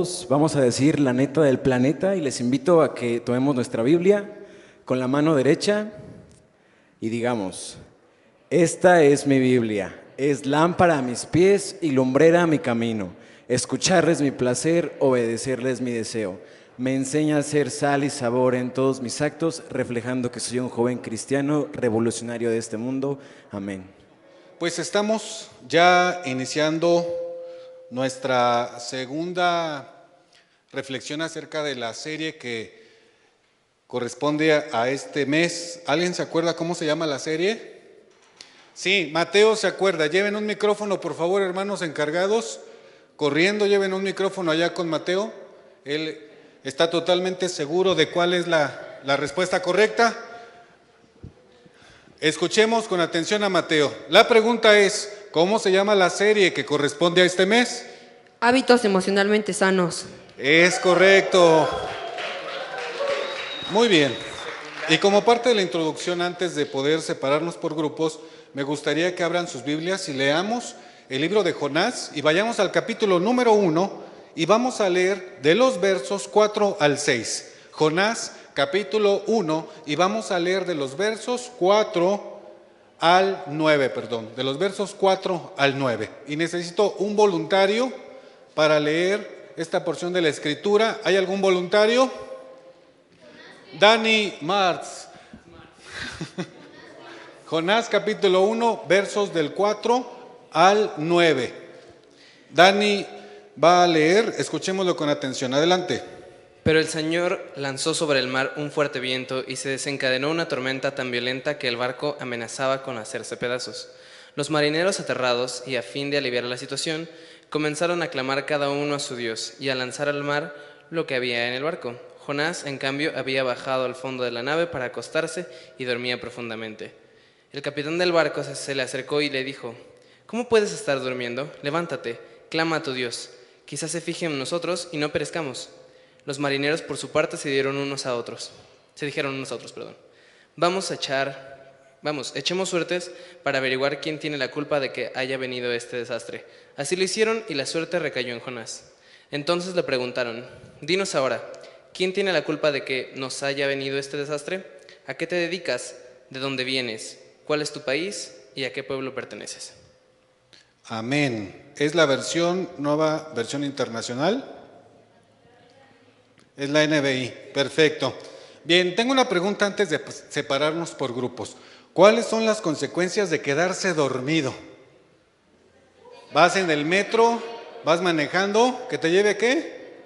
todos vamos a decir la neta del planeta y les invito a que tomemos nuestra Biblia con la mano derecha y digamos, esta es mi Biblia, es lámpara a mis pies y lumbrera a mi camino. Escucharles mi placer, obedecerles mi deseo. Me enseña a ser sal y sabor en todos mis actos, reflejando que soy un joven cristiano revolucionario de este mundo. Amén. Pues estamos ya iniciando nuestra segunda reflexión acerca de la serie que corresponde a este mes. ¿Alguien se acuerda cómo se llama la serie? Sí, Mateo se acuerda. Lleven un micrófono, por favor, hermanos encargados. Corriendo, lleven un micrófono allá con Mateo. Él está totalmente seguro de cuál es la respuesta correcta. Escuchemos con atención a Mateo. La pregunta es, ¿cómo se llama la serie que corresponde a este mes? Hábitos emocionalmente sanos. Es correcto. Muy bien. Y como parte de la introducción, antes de poder separarnos por grupos, me gustaría que abran sus Biblias y leamos el libro de Jonás y vayamos al capítulo número 1 y vamos a leer de los versos 4 al 6. Jonás, capítulo 1, y vamos a leer de los versos 4 al 9, de los versos 4 al 9. Y necesito un voluntario para leer esta porción de la Escritura. ¿Hay algún voluntario? Dani Martz. Jonás capítulo 1, versos del 4 al 9. Dani va a leer, escuchémoslo con atención. Adelante. Pero el Señor lanzó sobre el mar un fuerte viento y se desencadenó una tormenta tan violenta que el barco amenazaba con hacerse pedazos. Los marineros, aterrados y a fin de aliviar la situación, comenzaron a clamar cada uno a su Dios y a lanzar al mar lo que había en el barco. Jonás, en cambio, había bajado al fondo de la nave para acostarse y dormía profundamente. El capitán del barco se le acercó y le dijo: ¿Cómo puedes estar durmiendo? Levántate, clama a tu Dios. Quizás se fije en nosotros y no perezcamos. Los marineros, por su parte, se dijeron unos a otros, echemos suertes para averiguar quién tiene la culpa de que haya venido este desastre. Así lo hicieron y la suerte recayó en Jonás. Entonces le preguntaron: dinos ahora, ¿quién tiene la culpa de que nos haya venido este desastre? ¿A qué te dedicas? ¿De dónde vienes? ¿Cuál es tu país? ¿Y a qué pueblo perteneces? Amén. ¿Es la nueva versión internacional? Es la NBI. Perfecto. Bien, tengo una pregunta antes de separarnos por grupos. ¿Cuáles son las consecuencias de quedarse dormido? ¿Vas en el metro? ¿Vas manejando? ¿Que te lleve qué?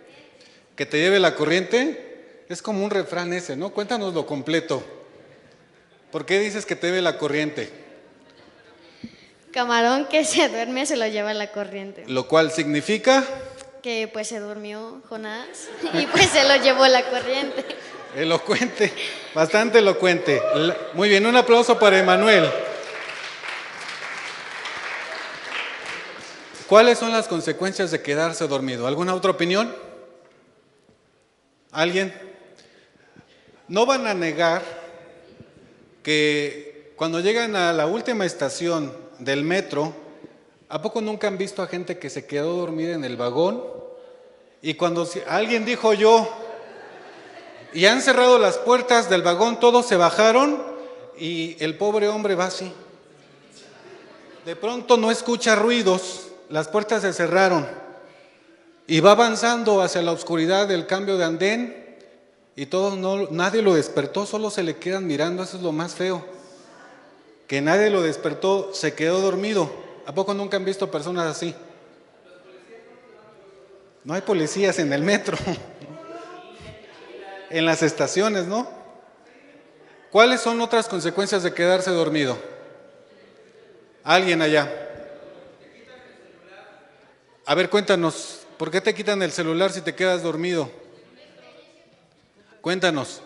¿Que te lleve la corriente? Es como un refrán ese, ¿no? Cuéntanoslo completo. ¿Por qué dices que te lleve la corriente? Camarón que se duerme se lo lleva la corriente. Lo cual significa que pues se durmió Jonás y pues se lo llevó la corriente. Elocuente, bastante elocuente. Muy bien, un aplauso para Emanuel. ¿Cuáles son las consecuencias de quedarse dormido? ¿Alguna otra opinión? ¿Alguien? No van a negar que cuando llegan a la última estación del metro, ¿a poco nunca han visto a gente que se quedó dormida en el vagón? Y cuando alguien dijo yo, y han cerrado las puertas del vagón, todos se bajaron y el pobre hombre va así. De pronto no escucha ruidos, las puertas se cerraron y va avanzando hacia la oscuridad del cambio de andén y nadie lo despertó, solo se le quedan mirando. Eso es lo más feo, que nadie lo despertó, se quedó dormido. ¿A poco nunca han visto personas así? No hay policías en el metro, en las estaciones, ¿no? ¿Cuáles son otras consecuencias de quedarse dormido? ¿Alguien allá? A ver, cuéntanos, ¿por qué te quitan el celular si te quedas dormido? Cuéntanos.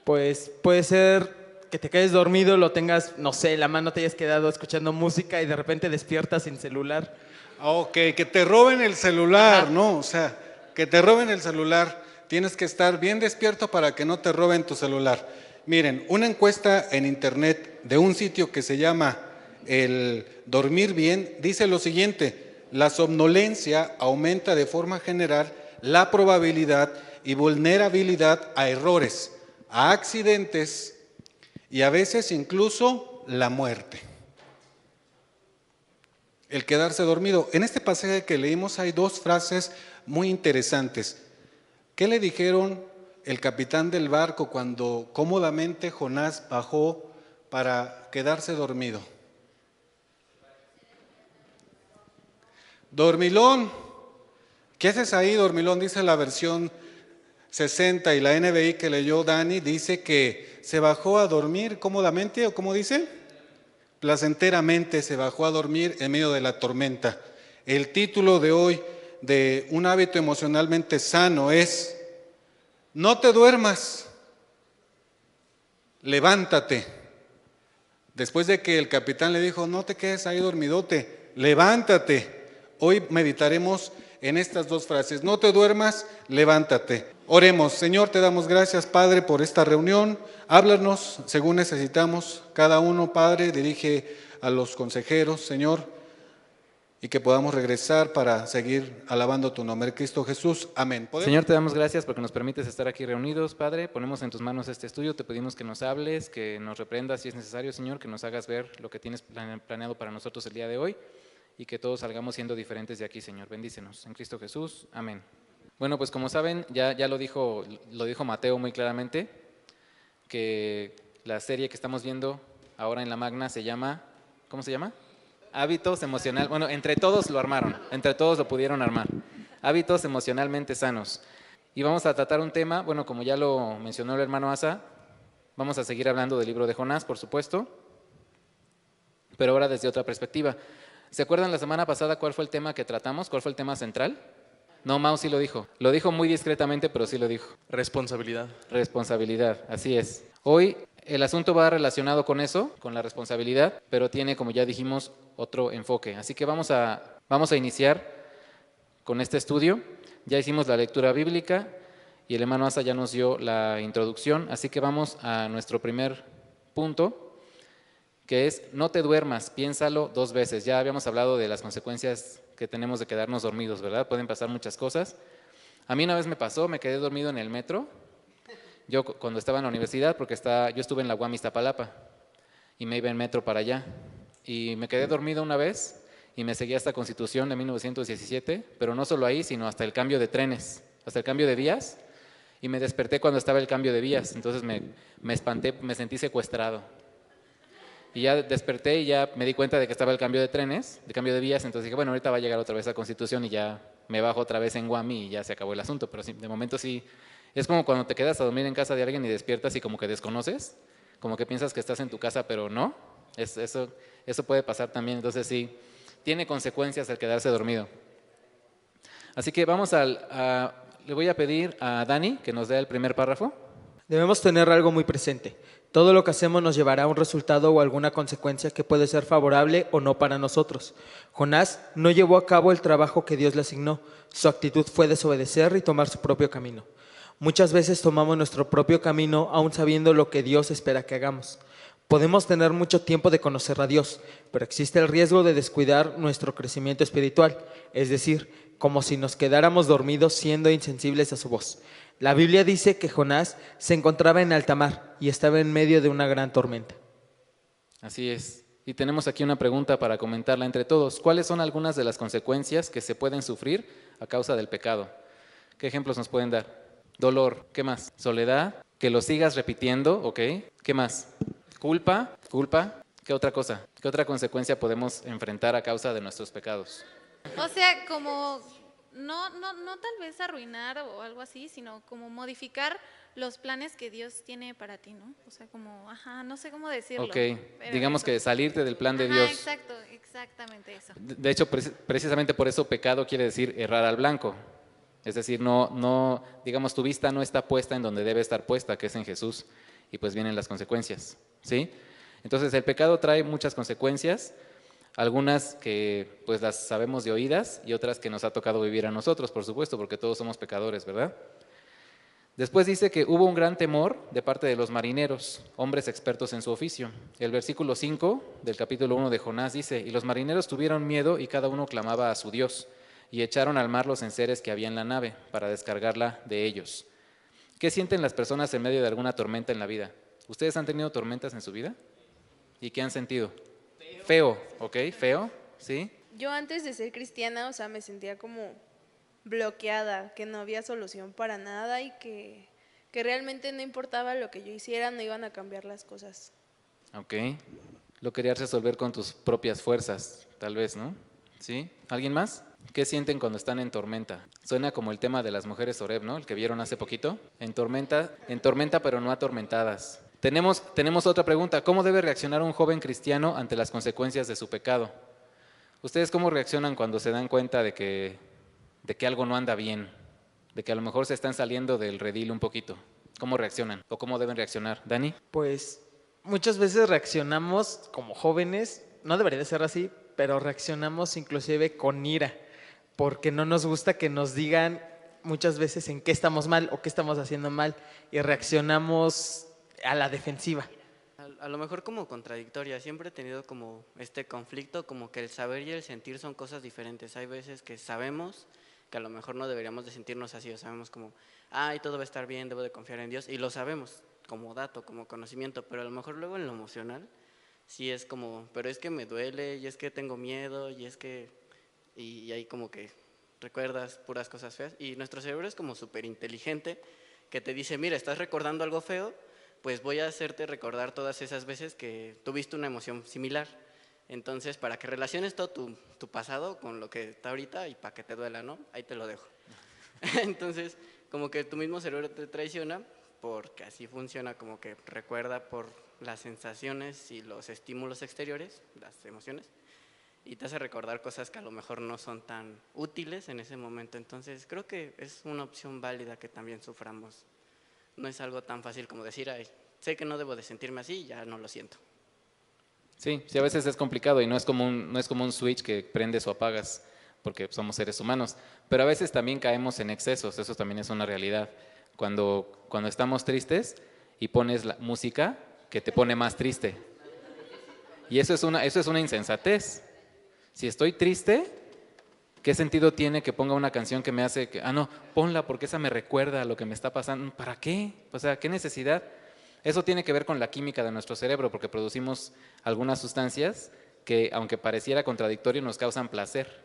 Pues puede ser que te quedes dormido, lo tengas, no sé, en la mano, te hayas quedado escuchando música y de repente despiertas sin celular. Ok, que te roben el celular, Ajá. ¿no? O sea, que te roben el celular. Tienes que estar bien despierto para que no te roben tu celular. Miren, una encuesta en internet de un sitio que se llama el dormir bien, dice lo siguiente: la somnolencia aumenta de forma general la probabilidad y vulnerabilidad a errores, a accidentes y a veces incluso la muerte. El quedarse dormido. En este pasaje que leímos hay dos frases muy interesantes. ¿Qué le dijeron el capitán del barco cuando cómodamente Jonás bajó para quedarse dormido? Dormilón, ¿qué haces ahí, dormilón? Dice la versión 60 y la NBI que leyó Dani, dice que se bajó a dormir cómodamente, ¿o cómo dice? Placenteramente se bajó a dormir en medio de la tormenta. El título de hoy de un hábito emocionalmente sano es: no te duermas, levántate. Después de que el capitán le dijo, no te quedes ahí dormidote, levántate. Hoy meditaremos en estas dos frases: no te duermas, levántate. Oremos. Señor, te damos gracias, Padre, por esta reunión. Háblanos según necesitamos. Cada uno, Padre, dirige a los consejeros, Señor, y que podamos regresar para seguir alabando tu nombre, Cristo Jesús. Amén. Señor, te damos gracias porque nos permites estar aquí reunidos, Padre. Ponemos en tus manos este estudio, te pedimos que nos hables, que nos reprendas si es necesario, Señor, que nos hagas ver lo que tienes planeado para nosotros el día de hoy y que todos salgamos siendo diferentes de aquí, Señor. Bendícenos. En Cristo Jesús. Amén. Bueno, pues como saben, ya lo dijo Mateo muy claramente, que la serie que estamos viendo ahora en la Magna se llama, ¿cómo se llama? Hábitos emocionales. Bueno, entre todos lo armaron, entre todos lo pudieron armar. Hábitos emocionalmente sanos. Y vamos a tratar un tema, bueno, como ya lo mencionó el hermano Asa, vamos a seguir hablando del libro de Jonás, por supuesto, pero ahora desde otra perspectiva. ¿Se acuerdan la semana pasada cuál fue el tema que tratamos? ¿Cuál fue el tema central? No, Mau sí lo dijo. Lo dijo muy discretamente, pero sí lo dijo. Responsabilidad. Responsabilidad, así es. Hoy el asunto va relacionado con eso, con la responsabilidad, pero tiene, como ya dijimos, otro enfoque. Así que vamos a iniciar con este estudio. Ya hicimos la lectura bíblica y el hermano Asa ya nos dio la introducción, así que vamos a nuestro primer punto, que es: no te duermas, piénsalo 2 veces. Ya habíamos hablado de las consecuencias que tenemos de quedarnos dormidos, ¿verdad? Pueden pasar muchas cosas. A mí una vez me pasó, me quedé dormido en el metro, yo cuando estaba en la universidad, porque yo estuve en la UAM Iztapalapa y me iba en metro para allá. Y me quedé dormido una vez y me seguí hasta Constitución de 1917, pero no solo ahí, sino hasta el cambio de trenes, hasta el cambio de vías, y me desperté cuando estaba el cambio de vías, entonces me espanté, me sentí secuestrado. Y ya desperté y ya me di cuenta de que estaba el cambio de trenes, de cambio de vías, entonces dije, bueno, ahorita va a llegar otra vez a Constitución y ya me bajo otra vez en Guami y ya se acabó el asunto, pero sí, de momento sí, es como cuando te quedas a dormir en casa de alguien y despiertas y como que desconoces, como que piensas que estás en tu casa, pero no, eso puede pasar también, entonces sí, tiene consecuencias el quedarse dormido. Así que le voy a pedir a Dani que nos dé el primer párrafo. Debemos tener algo muy presente. Todo lo que hacemos nos llevará a un resultado o alguna consecuencia que puede ser favorable o no para nosotros. Jonás no llevó a cabo el trabajo que Dios le asignó. Su actitud fue desobedecer y tomar su propio camino. Muchas veces tomamos nuestro propio camino aún sabiendo lo que Dios espera que hagamos. Podemos tener mucho tiempo de conocer a Dios, pero existe el riesgo de descuidar nuestro crecimiento espiritual, es decir, como si nos quedáramos dormidos siendo insensibles a su voz. La Biblia dice que Jonás se encontraba en alta mar y estaba en medio de una gran tormenta. Así es. Y tenemos aquí una pregunta para comentarla entre todos. ¿Cuáles son algunas de las consecuencias que se pueden sufrir a causa del pecado? ¿Qué ejemplos nos pueden dar? Dolor. ¿Qué más? Soledad. Que lo sigas repitiendo. ¿Ok? ¿Qué más? Culpa. ¿Qué otra cosa? ¿Qué otra consecuencia podemos enfrentar a causa de nuestros pecados? O sea, como no tal vez arruinar o algo así, sino como modificar los planes que Dios tiene para ti, ¿no? O sea, como, no sé cómo decirlo. Ok, digamos que salirte del plan de Dios. Exacto, exactamente eso. De hecho, precisamente por eso pecado quiere decir errar al blanco. Es decir, no, digamos, tu vista no está puesta en donde debe estar puesta, que es en Jesús, y pues vienen las consecuencias, ¿sí? Entonces, el pecado trae muchas consecuencias, algunas que pues las sabemos de oídas y otras que nos ha tocado vivir a nosotros, por supuesto, porque todos somos pecadores, ¿verdad? Después dice que hubo un gran temor de parte de los marineros, hombres expertos en su oficio. El versículo 5 del capítulo 1 de Jonás dice, y los marineros tuvieron miedo y cada uno clamaba a su Dios, y echaron al mar los enseres que había en la nave para descargarla de ellos. ¿Qué sienten las personas en medio de alguna tormenta en la vida? ¿Ustedes han tenido tormentas en su vida? ¿Y qué han sentido? Feo, ¿ok? Feo, ¿sí? Yo antes de ser cristiana, o sea, me sentía como bloqueada, que no había solución para nada y que realmente no importaba lo que yo hiciera, no iban a cambiar las cosas. Ok. Lo querías resolver con tus propias fuerzas, tal vez, ¿no? ¿Sí? ¿Alguien más? ¿Qué sienten cuando están en tormenta? Suena como el tema de las mujeres Oreb, ¿no? El que vieron hace poquito. En tormenta pero no atormentadas. Tenemos otra pregunta. ¿Cómo debe reaccionar un joven cristiano ante las consecuencias de su pecado? ¿Ustedes cómo reaccionan cuando se dan cuenta de que algo no anda bien? De que a lo mejor se están saliendo del redil un poquito. ¿Cómo reaccionan? ¿O cómo deben reaccionar? ¿Dani? Pues muchas veces reaccionamos como jóvenes, no debería de ser así, pero reaccionamos inclusive con ira, porque no nos gusta que nos digan muchas veces en qué estamos mal o qué estamos haciendo mal y reaccionamos a la defensiva. A lo mejor como contradictoria, siempre he tenido como este conflicto, como que el saber y el sentir son cosas diferentes. Hay veces que sabemos que a lo mejor no deberíamos de sentirnos así, o sabemos como, ay, todo va a estar bien, debo de confiar en Dios, y lo sabemos como dato, como conocimiento, pero a lo mejor luego en lo emocional sí es como, pero es que me duele, y es que tengo miedo, y es que, y ahí como que recuerdas puras cosas feas, y nuestro cerebro es como súper inteligente, que te dice, mira, estás recordando algo feo, pues voy a hacerte recordar todas esas veces que tuviste una emoción similar. Entonces, para que relaciones todo tu pasado con lo que está ahorita y para que te duela, ¿no? Ahí te lo dejo. Entonces, como que tu mismo cerebro te traiciona porque así funciona, como que recuerda por las sensaciones y los estímulos exteriores, las emociones, y te hace recordar cosas que a lo mejor no son tan útiles en ese momento. Entonces, creo que es una opción válida que también suframos. No es algo tan fácil como decir, ay, sé que no debo de sentirme así, ya no lo siento. Sí, a veces es complicado y no es como un switch que prendes o apagas, porque somos seres humanos, pero a veces también caemos en excesos, eso también es una realidad. Cuando estamos tristes y pones la música que te pone más triste. Y eso es una insensatez. Si estoy triste, ¿qué sentido tiene que ponga una canción que me hace que, no, ponla porque esa me recuerda a lo que me está pasando? ¿Para qué? O sea, ¿qué necesidad? Eso tiene que ver con la química de nuestro cerebro, porque producimos algunas sustancias que, aunque pareciera contradictorio, nos causan placer.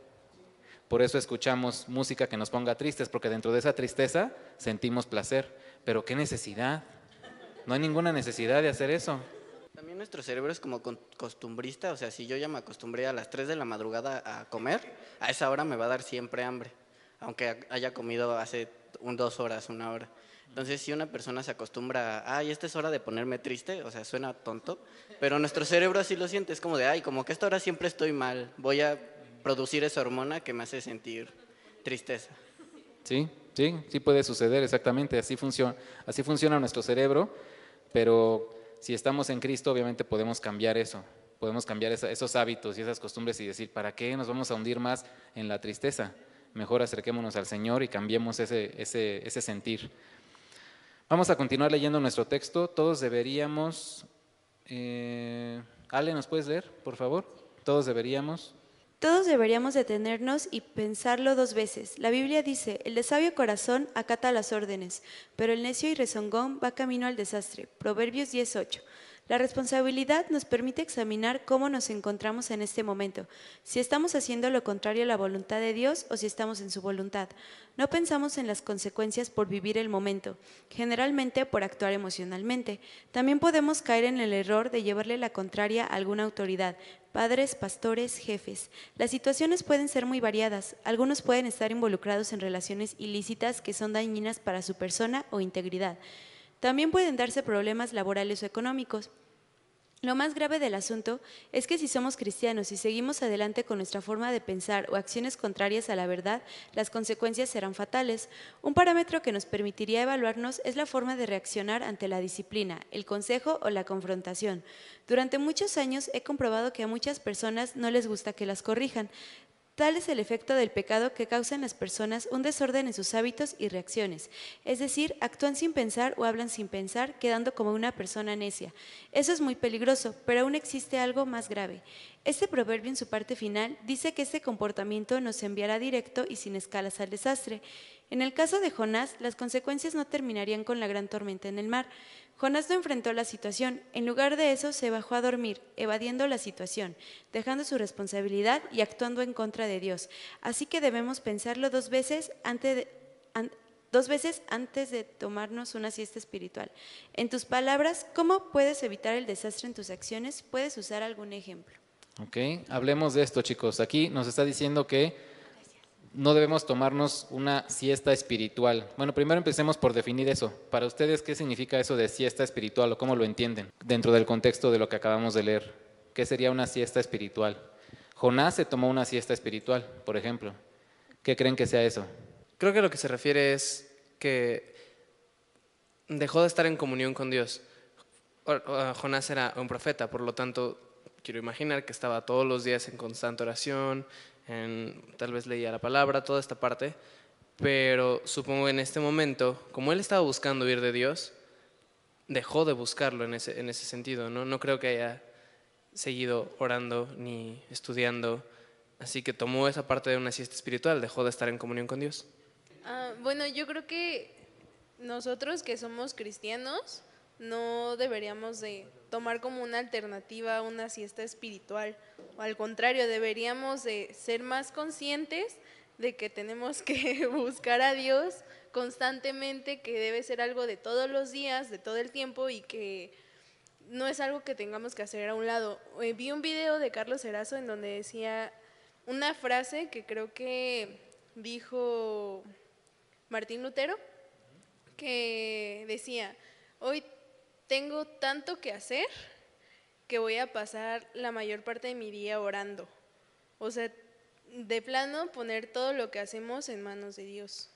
Por eso escuchamos música que nos ponga tristes, porque dentro de esa tristeza sentimos placer. Pero ¿qué necesidad? No hay ninguna necesidad de hacer eso. También nuestro cerebro es como costumbrista, o sea, si yo ya me acostumbré a las 3 de la madrugada a comer, a esa hora me va a dar siempre hambre, aunque haya comido hace 2 horas, 1 hora. Entonces, si una persona se acostumbra a, ay, esta es hora de ponerme triste, o sea, suena tonto, pero nuestro cerebro así lo siente, es como de, ay, como que a esta hora siempre estoy mal, voy a producir esa hormona que me hace sentir tristeza. Sí puede suceder, exactamente, así funciona nuestro cerebro, pero si estamos en Cristo, obviamente podemos cambiar eso, podemos cambiar esos hábitos y esas costumbres y decir, ¿para qué nos vamos a hundir más en la tristeza? Mejor acerquémonos al Señor y cambiemos ese sentir. Vamos a continuar leyendo nuestro texto. Todos deberíamos... Ale, ¿nos puedes leer, por favor? Todos deberíamos detenernos y pensarlo 2 veces. La Biblia dice, el de sabio corazón acata las órdenes, pero el necio y rezongón va camino al desastre. Proverbios 10:8. La responsabilidad nos permite examinar cómo nos encontramos en este momento, si estamos haciendo lo contrario a la voluntad de Dios o si estamos en su voluntad. No pensamos en las consecuencias por vivir el momento, generalmente por actuar emocionalmente. También podemos caer en el error de llevarle la contraria a alguna autoridad, padres, pastores, jefes. Las situaciones pueden ser muy variadas. Algunos pueden estar involucrados en relaciones ilícitas que son dañinas para su persona o integridad. También pueden darse problemas laborales o económicos. Lo más grave del asunto es que si somos cristianos y seguimos adelante con nuestra forma de pensar o acciones contrarias a la verdad, las consecuencias serán fatales. Un parámetro que nos permitiría evaluarnos es la forma de reaccionar ante la disciplina, el consejo o la confrontación. Durante muchos años he comprobado que a muchas personas no les gusta que las corrijan. Tal es el efecto del pecado que causa en las personas un desorden en sus hábitos y reacciones. Es decir, actúan sin pensar o hablan sin pensar, quedando como una persona necia. Eso es muy peligroso, pero aún existe algo más grave. Este proverbio en su parte final dice que este comportamiento nos enviará directo y sin escalas al desastre. En el caso de Jonás, las consecuencias no terminarían con la gran tormenta en el mar. Jonás no enfrentó la situación, en lugar de eso se bajó a dormir, evadiendo la situación, dejando su responsabilidad y actuando en contra de Dios. Así que debemos pensarlo dos veces antes de tomarnos una siesta espiritual. En tus palabras, ¿cómo puedes evitar el desastre en tus acciones? ¿Puedes usar algún ejemplo? Ok, hablemos de esto, chicos. Aquí nos está diciendo que no debemos tomarnos una siesta espiritual. Bueno, primero empecemos por definir eso. Para ustedes, ¿qué significa eso de siesta espiritual o cómo lo entienden dentro del contexto de lo que acabamos de leer? ¿Qué sería una siesta espiritual? Jonás se tomó una siesta espiritual, por ejemplo. ¿Qué creen que sea eso? Creo que lo que se refiere es que dejó de estar en comunión con Dios. Jonás era un profeta, por lo tanto, quiero imaginar que estaba todos los días en constante oración, tal vez leía la palabra, toda esta parte, pero supongo en este momento, como él estaba buscando ir de Dios, dejó de buscarlo en ese sentido, ¿no? No creo que haya seguido orando ni estudiando, así que tomó esa parte de una siesta espiritual, dejó de estar en comunión con Dios. Bueno, yo creo que nosotros que somos cristianos no deberíamos de tomar como una alternativa una siesta espiritual, o al contrario, deberíamos de ser más conscientes de que tenemos que buscar a Dios constantemente, que debe ser algo de todos los días, de todo el tiempo, y que no es algo que tengamos que hacer a un lado. Vi un video de Carlos Erazo en donde decía una frase que creo que dijo Martín Lutero, que decía: hoy tengo tanto que hacer que voy a pasar la mayor parte de mi día orando. O sea, de plano poner todo lo que hacemos en manos de Dios.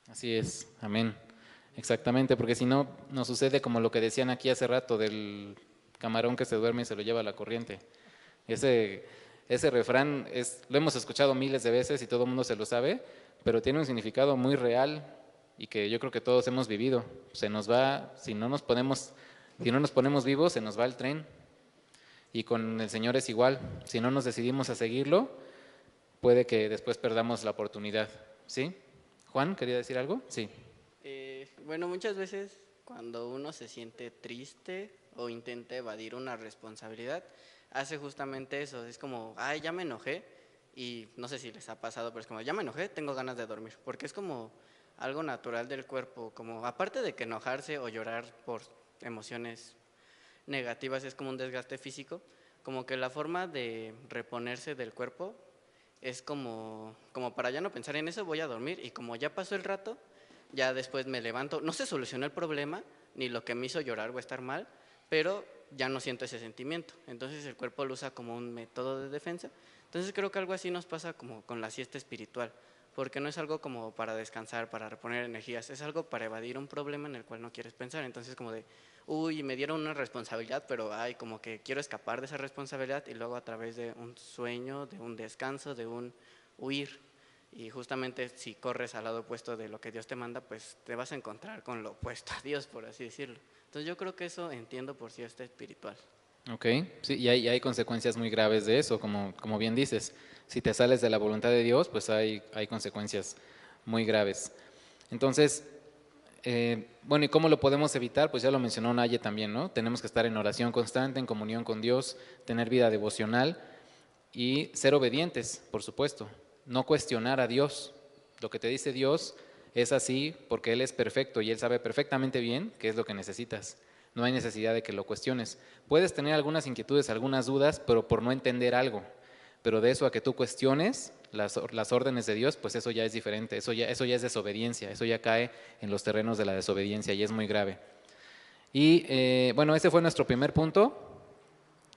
Así es, amén. Exactamente, porque si no, nos sucede como lo que decían aquí hace rato del camarón que se duerme y se lo lleva a la corriente. Ese refrán lo hemos escuchado miles de veces y todo el mundo se lo sabe, pero tiene un significado muy real y que yo creo que todos hemos vivido. Se nos va, si no nos ponemos vivos, se nos va el tren. Y con el Señor es igual. Si no nos decidimos a seguirlo, puede que después perdamos la oportunidad. ¿Sí? Juan, ¿quería decir algo? Sí. Bueno, muchas veces cuando uno se siente triste o intenta evadir una responsabilidad, hace justamente eso. Es como, ay, ya me enojé. Y no sé si les ha pasado, pero es como, ya me enojé, tengo ganas de dormir. Porque es como algo natural del cuerpo. Como, aparte de que enojarse o llorar por emociones negativas es como un desgaste físico, como que la forma de reponerse del cuerpo es como para ya no pensar en eso, voy a dormir, y como ya pasó el rato, ya después me levanto, no se solucionó el problema, ni lo que me hizo llorar o estar mal, pero ya no siento ese sentimiento, entonces el cuerpo lo usa como un método de defensa. Entonces creo que algo así nos pasa como con la siesta espiritual, porque no es algo como para descansar, para reponer energías, es algo para evadir un problema en el cual no quieres pensar. Entonces como de, uy, me dieron una responsabilidad, pero ay, como que quiero escapar de esa responsabilidad, y luego a través de un sueño, de un descanso, de un huir, y justamente si corres al lado opuesto de lo que Dios te manda, pues te vas a encontrar con lo opuesto a Dios, por así decirlo. Entonces yo creo que eso entiendo por siesta espiritual. Ok, sí, y hay consecuencias muy graves de eso, como bien dices. Si te sales de la voluntad de Dios, pues hay consecuencias muy graves. Entonces, bueno, ¿y cómo lo podemos evitar? Pues ya lo mencionó Naye también, ¿no? Tenemos que estar en oración constante, en comunión con Dios, tener vida devocional y ser obedientes, por supuesto. No cuestionar a Dios. Lo que te dice Dios es así porque Él es perfecto y Él sabe perfectamente bien qué es lo que necesitas. No hay necesidad de que lo cuestiones. Puedes tener algunas inquietudes, algunas dudas, pero por no entender algo. Pero de eso a que tú cuestiones las órdenes de Dios, pues eso ya es diferente, eso ya es desobediencia, eso ya cae en los terrenos de la desobediencia y es muy grave. Y bueno, ese fue nuestro primer punto.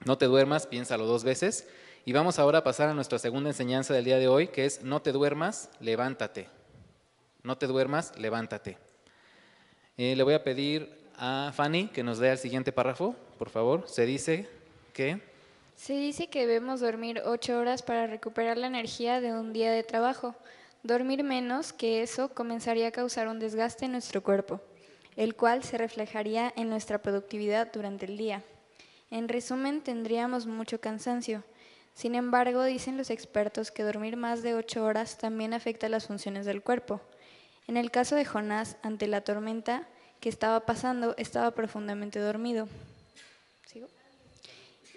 No te duermas, piénsalo 2 veces. Y vamos ahora a pasar a nuestra segunda enseñanza del día de hoy, que es no te duermas, levántate. No te duermas, levántate. Le voy a pedir a Fanny que nos lea el siguiente párrafo, por favor. Se dice que Se dice que debemos dormir 8 horas para recuperar la energía de un día de trabajo. Dormir menos que eso comenzaría a causar un desgaste en nuestro cuerpo, el cual se reflejaría en nuestra productividad durante el día. En resumen, tendríamos mucho cansancio. Sin embargo, dicen los expertos que dormir más de 8 horas también afecta las funciones del cuerpo. En el caso de Jonás, ante la tormenta que estaba pasando, estaba profundamente dormido. ¿Sigo?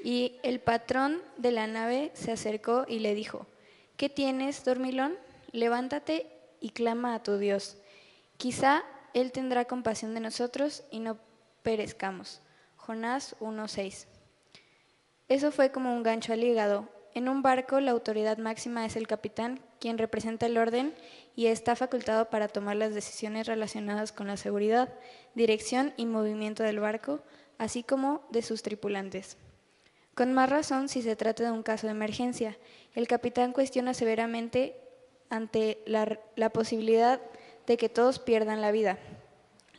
Y el patrón de la nave se acercó y le dijo: ¿qué tienes, dormilón? Levántate y clama a tu Dios. Quizá Él tendrá compasión de nosotros y no perezcamos. Jonás 1:6. Eso fue como un gancho al hígado. En un barco, la autoridad máxima es el capitán, quien representa el orden y está facultado para tomar las decisiones relacionadas con la seguridad, dirección y movimiento del barco, así como de sus tripulantes. Con más razón si se trata de un caso de emergencia. El capitán cuestiona severamente ante la posibilidad de que todos pierdan la vida.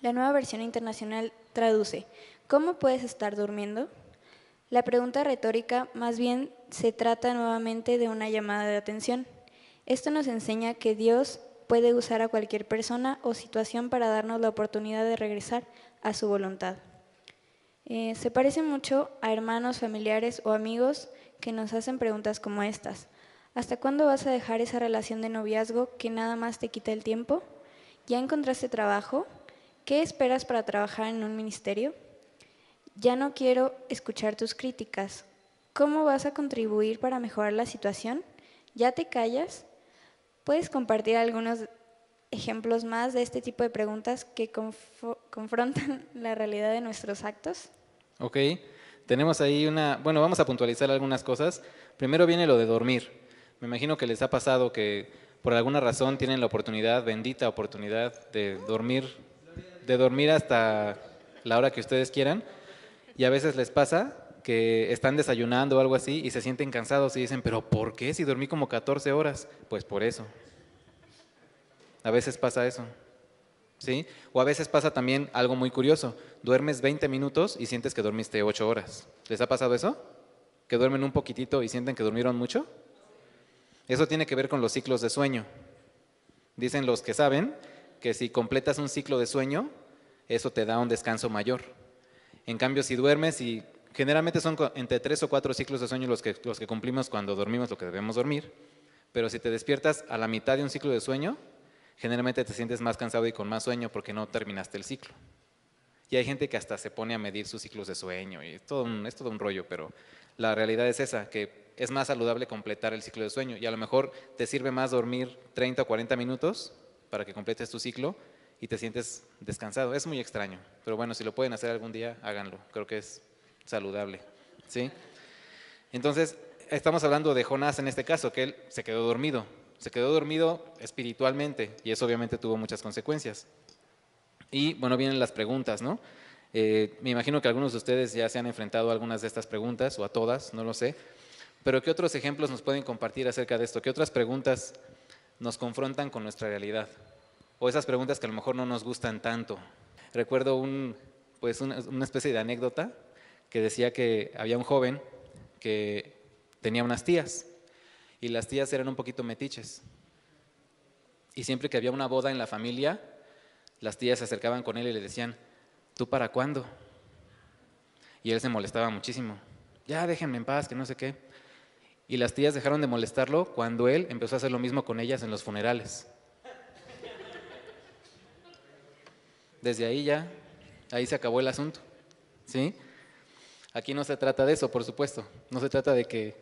La nueva versión internacional traduce: ¿cómo puedes estar durmiendo? La pregunta retórica más bien se trata nuevamente de una llamada de atención. Esto nos enseña que Dios puede usar a cualquier persona o situación para darnos la oportunidad de regresar a su voluntad. Se parece mucho a hermanos, familiares o amigos que nos hacen preguntas como estas. ¿Hasta cuándo vas a dejar esa relación de noviazgo que nada más te quita el tiempo? ¿Ya encontraste trabajo? ¿Qué esperas para trabajar en un ministerio? Ya no quiero escuchar tus críticas. ¿Cómo vas a contribuir para mejorar la situación? ¿Ya te callas? ¿Puedes compartir algunos ejemplos más de este tipo de preguntas que confrontan la realidad de nuestros actos? Ok, tenemos ahí bueno, vamos a puntualizar algunas cosas. Primero viene lo de dormir. Me imagino que les ha pasado que por alguna razón tienen la oportunidad, bendita oportunidad, de dormir hasta la hora que ustedes quieran. Y a veces les pasa que están desayunando o algo así y se sienten cansados y dicen: ¿pero por qué? Si dormí como 14 horas. Pues por eso. A veces pasa eso, ¿sí? O a veces pasa también algo muy curioso. Duermes 20 minutos y sientes que dormiste 8 horas. ¿Les ha pasado eso? ¿Que duermen un poquitito y sienten que durmieron mucho? Eso tiene que ver con los ciclos de sueño. Dicen los que saben que si completas un ciclo de sueño, eso te da un descanso mayor. En cambio, si duermes, y generalmente son entre 3 o 4 ciclos de sueño los que cumplimos cuando dormimos lo que debemos dormir, pero si te despiertas a la mitad de un ciclo de sueño, generalmente te sientes más cansado y con más sueño porque no terminaste el ciclo. Y hay gente que hasta se pone a medir sus ciclos de sueño y es todo un rollo, pero la realidad es esa, que es más saludable completar el ciclo de sueño y a lo mejor te sirve más dormir 30 o 40 minutos para que completes tu ciclo y te sientes descansado. Es muy extraño, pero bueno, si lo pueden hacer algún día, háganlo. Creo que es saludable, ¿sí? Entonces, estamos hablando de Jonás en este caso, que él se quedó dormido espiritualmente y eso obviamente tuvo muchas consecuencias. Y bueno, vienen las preguntas, ¿no? Me imagino que algunos de ustedes ya se han enfrentado a algunas de estas preguntas o a todas, no lo sé, pero ¿qué otros ejemplos nos pueden compartir acerca de esto? ¿Qué otras preguntas nos confrontan con nuestra realidad? O esas preguntas que a lo mejor no nos gustan tanto. Recuerdo una especie de anécdota que decía que había un joven que tenía unas tías y las tías eran un poquito metiches. Y siempre que había una boda en la familia, las tías se acercaban con él y le decían: ¿tú para cuándo? Y él se molestaba muchísimo. Ya, déjenme en paz, que no sé qué. Y las tías dejaron de molestarlo cuando él empezó a hacer lo mismo con ellas en los funerales. Desde ahí ahí se acabó el asunto, ¿sí? Aquí no se trata de eso, por supuesto. No se trata de que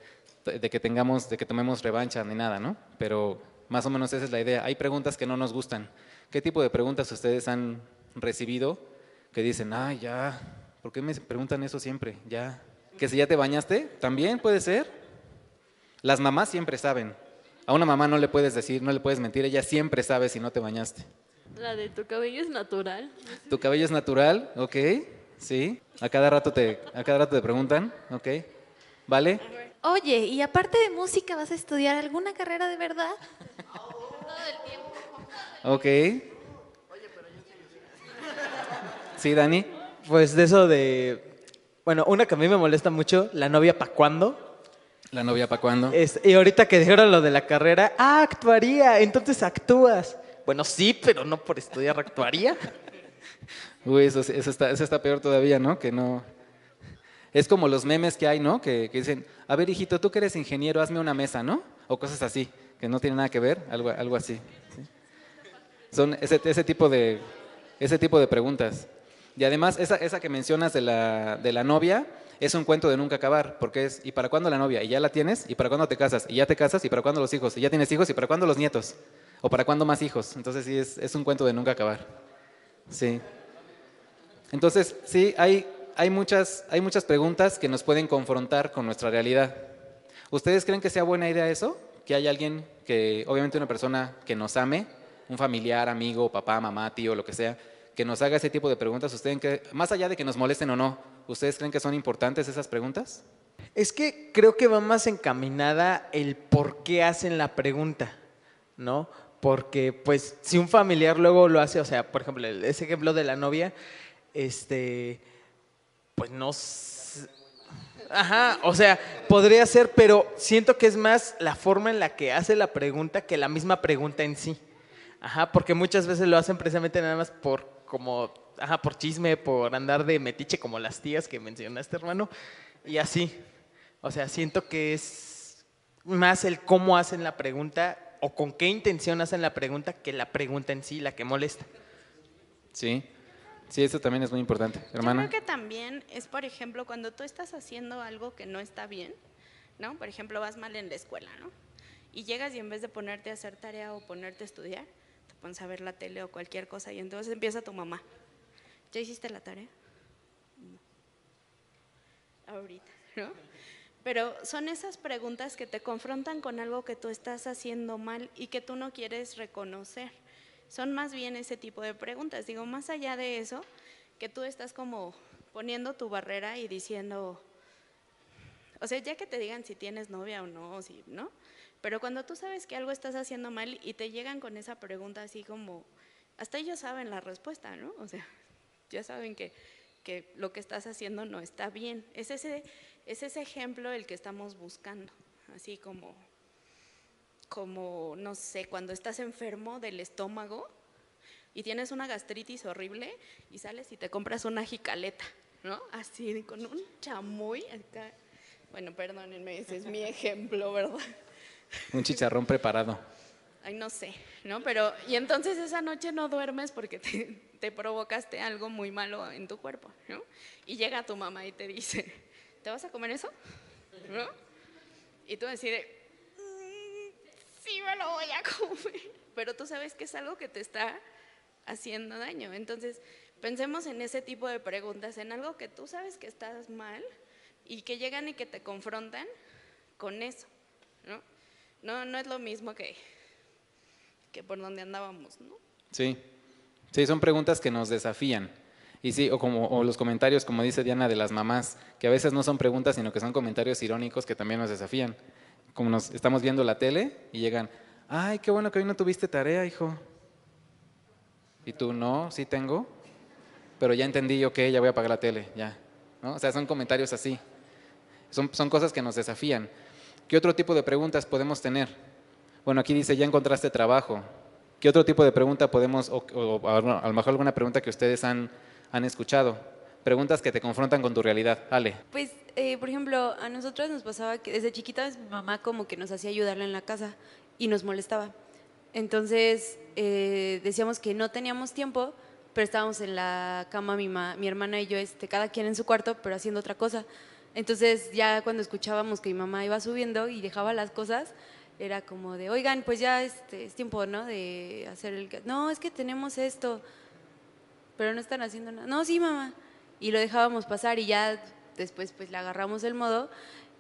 tomemos revancha ni nada, ¿no? Pero más o menos esa es la idea. Hay preguntas que no nos gustan. ¿Qué tipo de preguntas ustedes han recibido que dicen: ay, ya, ¿por qué me preguntan eso siempre? Ya. ¿Que si ya te bañaste? También puede ser. Las mamás siempre saben. A una mamá no le puedes decir, no le puedes mentir, ella siempre sabe si no te bañaste. La de tu cabello es natural. ¿Tu cabello es natural? Ok, sí. A cada rato te preguntan, ok. ¿Vale? Oye, y aparte de música, ¿vas a estudiar alguna carrera de verdad? Ok. Sí, Dani. Pues de eso de Bueno, una que a mí me molesta mucho, la novia ¿pa' cuándo? ¿La novia para cuándo? Y ahorita que dijeron lo de la carrera, actuaría, entonces actúas. Bueno, sí, pero no por estudiar actuaría. Uy, eso está peor todavía, ¿no? Que no. Es como los memes que hay, ¿no? Que dicen, a ver, hijito, tú que eres ingeniero, hazme una mesa, ¿no? O cosas así, que no tienen nada que ver, algo así. ¿Sí? Son ese tipo de preguntas. Y además, esa que mencionas de la novia es un cuento de nunca acabar, porque es, ¿y para cuándo la novia? ¿Y ya la tienes? ¿Y para cuándo te casas? ¿Y ya te casas? ¿Y para cuándo los hijos? ¿Y ya tienes hijos? ¿Y para cuándo los nietos? ¿O para cuándo más hijos? Entonces sí, es un cuento de nunca acabar. Sí. Entonces, sí, hay muchas preguntas que nos pueden confrontar con nuestra realidad. ¿Ustedes creen que sea buena idea eso? Que haya alguien que, obviamente una persona que nos ame, un familiar, amigo, papá, mamá, tío, lo que sea, que nos haga ese tipo de preguntas. ¿Ustedes creen que, más allá de que nos molesten o no, ¿ustedes creen que son importantes esas preguntas? Es que creo que va más encaminada el por qué hacen la pregunta, ¿no? Porque, pues, si un familiar luego lo hace, o sea, por ejemplo, ese ejemplo de la novia, pues no. Ajá, o sea, podría ser, pero siento que es más la forma en la que hace la pregunta que la misma pregunta en sí. Ajá, porque muchas veces lo hacen precisamente nada más por por chisme, por andar de metiche como las tías que mencionaste, hermano, y así. O sea, siento que es más el cómo hacen la pregunta o con qué intención hacen la pregunta que la pregunta en sí, la que molesta. Sí, sí, eso también es muy importante. Hermana. Yo creo que también es, por ejemplo, cuando tú estás haciendo algo que no está bien, ¿no? Por ejemplo, vas mal en la escuela, ¿no? Y llegas y en vez de ponerte a hacer tarea o ponerte a estudiar, te pones a ver la tele o cualquier cosa y entonces empieza tu mamá. ¿Ya hiciste la tarea? No. Ahorita, ¿no? Pero son esas preguntas que te confrontan con algo que tú estás haciendo mal y que tú no quieres reconocer. Son más bien ese tipo de preguntas. Digo, más allá de eso, que tú estás como poniendo tu barrera y diciendo, o sea, ya que te digan si tienes novia o no, si, ¿no? Pero cuando tú sabes que algo estás haciendo mal y te llegan con esa pregunta así como, hasta ellos saben la respuesta, ¿no? O sea, ya saben que lo que estás haciendo no está bien. Es ese ejemplo el que estamos buscando, así como, no sé, cuando estás enfermo del estómago y tienes una gastritis horrible y sales y te compras una jicaleta, ¿no? Así, con un chamoy acá. Bueno, perdónenme, ese es mi ejemplo, ¿verdad? Un chicharrón preparado. Ay, no sé, ¿no? Pero, y entonces esa noche no duermes porque te provocaste algo muy malo en tu cuerpo, ¿no? Y llega tu mamá y te dice, ¿te vas a comer eso? ¿No? Y tú decides, sí me lo voy a comer. Pero tú sabes que es algo que te está haciendo daño. Entonces, pensemos en ese tipo de preguntas, en algo que tú sabes que estás mal y que llegan y que te confrontan con eso, ¿no? No es lo mismo que por donde andábamos, ¿no? Sí, sí, son preguntas que nos desafían. Y sí, o los comentarios, como dice Diana, de las mamás, que a veces no son preguntas, sino que son comentarios irónicos que también nos desafían. Como nos estamos viendo la tele y llegan, ay, qué bueno que hoy no tuviste tarea, hijo. Y tú, no, sí tengo, pero ya entendí, ok, ya voy a apagar la tele, ya. ¿No? O sea, son comentarios así. Son cosas que nos desafían. ¿Qué otro tipo de preguntas podemos tener? Bueno, aquí dice, ya encontraste trabajo. ¿Qué otro tipo de pregunta podemos, o a lo mejor alguna pregunta que ustedes han escuchado? Preguntas que te confrontan con tu realidad. Ale. Pues, por ejemplo, a nosotros nos pasaba que desde chiquitas mi mamá como que nos hacía ayudarla en la casa y nos molestaba. Entonces, decíamos que no teníamos tiempo, pero estábamos en la cama, mi hermana y yo, cada quien en su cuarto, pero haciendo otra cosa. Entonces, ya cuando escuchábamos que mi mamá iba subiendo y dejaba las cosas, era como de, oigan, pues ya es tiempo, ¿no? De hacer no, es que tenemos esto, pero no están haciendo nada. No, sí, mamá. Y lo dejábamos pasar y ya después pues le agarramos el modo.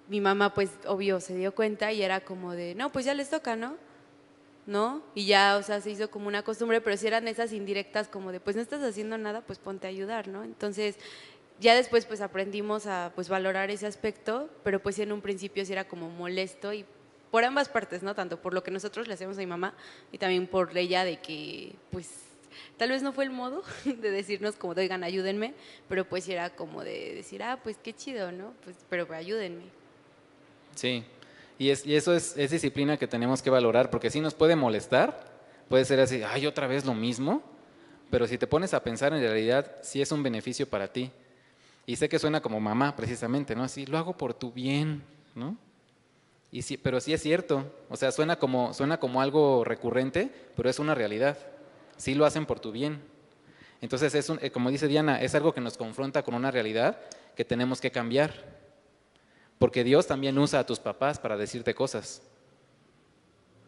Mi mamá pues obvio se dio cuenta y era como de, no, pues ya les toca, ¿no? ¿No? Y ya, o sea, se hizo como una costumbre, pero si eran esas indirectas como de, pues no estás haciendo nada, pues ponte a ayudar, ¿no? Entonces, ya después pues aprendimos a pues valorar ese aspecto, pero pues en un principio sí era como molesto y por ambas partes, ¿no? Tanto por lo que nosotros le hacemos a mi mamá y también por ella de que pues tal vez no fue el modo de decirnos como, de, oigan, ayúdenme, pero pues era como de decir, pues qué chido, ¿no? Pues, pero ayúdenme. Sí, y eso es disciplina que tenemos que valorar, porque sí nos puede molestar, puede ser así, ay, otra vez lo mismo, pero si te pones a pensar, en realidad sí es un beneficio para ti. Y sé que suena como mamá, precisamente, ¿no? Así, lo hago por tu bien, ¿no? Y sí, pero sí es cierto, o sea, suena como algo recurrente, pero es una realidad. Sí lo hacen por tu bien. Entonces, como dice Diana, es algo que nos confronta con una realidad que tenemos que cambiar. Porque Dios también usa a tus papás para decirte cosas.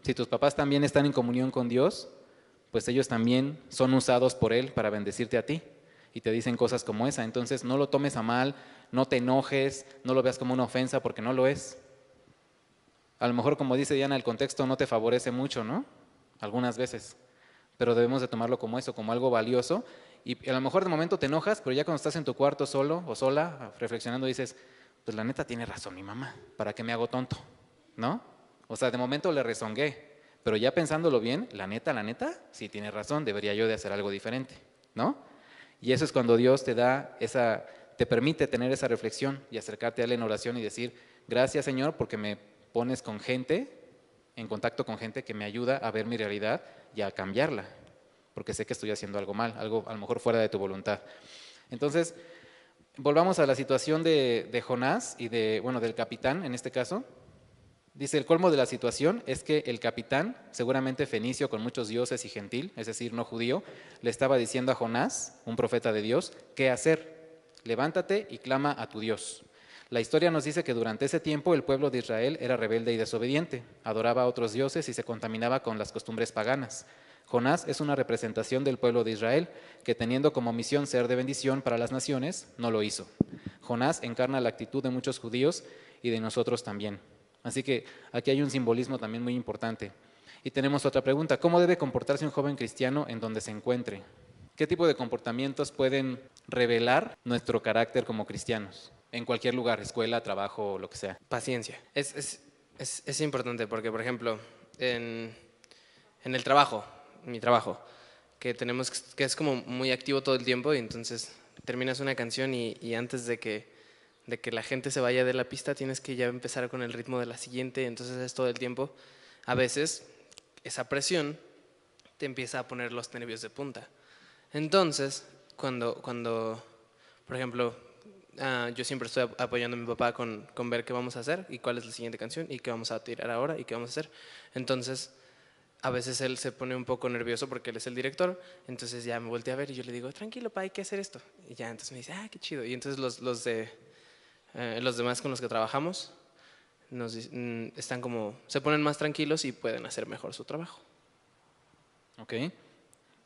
Si tus papás también están en comunión con Dios, pues ellos también son usados por Él para bendecirte a ti. Y te dicen cosas como esa. Entonces, no lo tomes a mal, no te enojes, no lo veas como una ofensa, porque no lo es. A lo mejor, como dice Diana, el contexto no te favorece mucho, ¿no? Algunas veces. Pero debemos de tomarlo como eso, como algo valioso. Y a lo mejor de momento te enojas, pero ya cuando estás en tu cuarto solo o sola, reflexionando, dices, pues la neta tiene razón mi mamá, ¿para qué me hago tonto? ¿No? O sea, de momento le rezongué, pero ya pensándolo bien, la neta, sí tiene razón, debería yo de hacer algo diferente, ¿no? Y eso es cuando Dios te permite tener esa reflexión y acercarte a Él en oración y decir, gracias Señor, porque me pones con gente, en contacto con gente que me ayuda a ver mi realidad y a cambiarla, porque sé que estoy haciendo algo mal, algo a lo mejor fuera de tu voluntad. Entonces, volvamos a la situación de Jonás y del capitán en este caso. Dice, el colmo de la situación es que el capitán, seguramente fenicio con muchos dioses y gentil, es decir, no judío, le estaba diciendo a Jonás, un profeta de Dios, ¿qué hacer? Levántate y clama a tu Dios. La historia nos dice que durante ese tiempo el pueblo de Israel era rebelde y desobediente, adoraba a otros dioses y se contaminaba con las costumbres paganas. Jonás es una representación del pueblo de Israel, que teniendo como misión ser de bendición para las naciones, no lo hizo. Jonás encarna la actitud de muchos judíos y de nosotros también. Así que aquí hay un simbolismo también muy importante. Y tenemos otra pregunta, ¿cómo debe comportarse un joven cristiano en donde se encuentre? ¿Qué tipo de comportamientos pueden revelar nuestro carácter como cristianos? En cualquier lugar, escuela, trabajo, lo que sea. Paciencia. Es importante porque, por ejemplo, en el trabajo, mi trabajo, que es como muy activo todo el tiempo y entonces terminas una canción y antes de que la gente se vaya de la pista tienes que ya empezar con el ritmo de la siguiente, entonces es todo el tiempo. A veces esa presión te empieza a poner los nervios de punta. Entonces, cuando por ejemplo, yo siempre estoy apoyando a mi papá con ver qué vamos a hacer y cuál es la siguiente canción y qué vamos a tirar ahora y qué vamos a hacer. Entonces, a veces él se pone un poco nervioso porque él es el director, entonces ya me voltea a ver y yo le digo, tranquilo, pa, hay que hacer esto. Y ya, entonces me dice, qué chido. Y entonces los demás con los que trabajamos están como, se ponen más tranquilos y pueden hacer mejor su trabajo. Ok,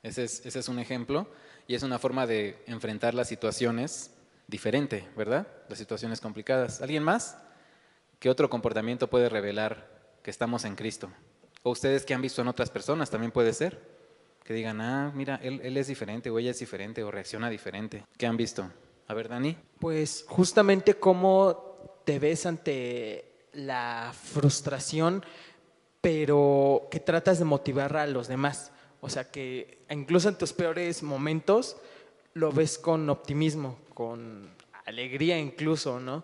ese es un ejemplo y es una forma de enfrentar las situaciones diferente, ¿verdad? Las situaciones complicadas. ¿Alguien más? ¿Qué otro comportamiento puede revelar que estamos en Cristo? O ustedes que han visto en otras personas también puede ser. Que digan, mira, él es diferente o ella es diferente o reacciona diferente. ¿Qué han visto? A ver, Dani. Pues justamente cómo te ves ante la frustración, pero que tratas de motivar a los demás. O sea, que incluso en tus peores momentos lo ves con optimismo, con alegría incluso, ¿no?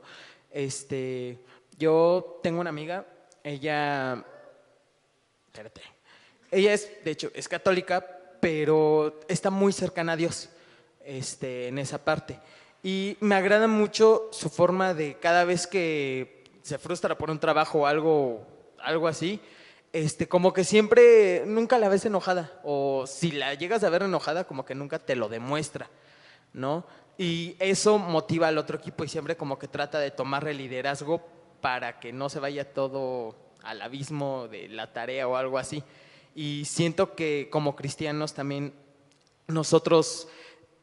Yo tengo una amiga, ella de hecho, es católica, pero está muy cercana a Dios, en esa parte. Y me agrada mucho su forma de cada vez que se frustra por un trabajo o algo así, como que siempre, nunca la ves enojada, o si la llegas a ver enojada, como que nunca te lo demuestra, ¿no? Y eso motiva al otro equipo y siempre como que trata de tomar el liderazgo para que no se vaya todo al abismo de la tarea o algo así. Y siento que como cristianos también nosotros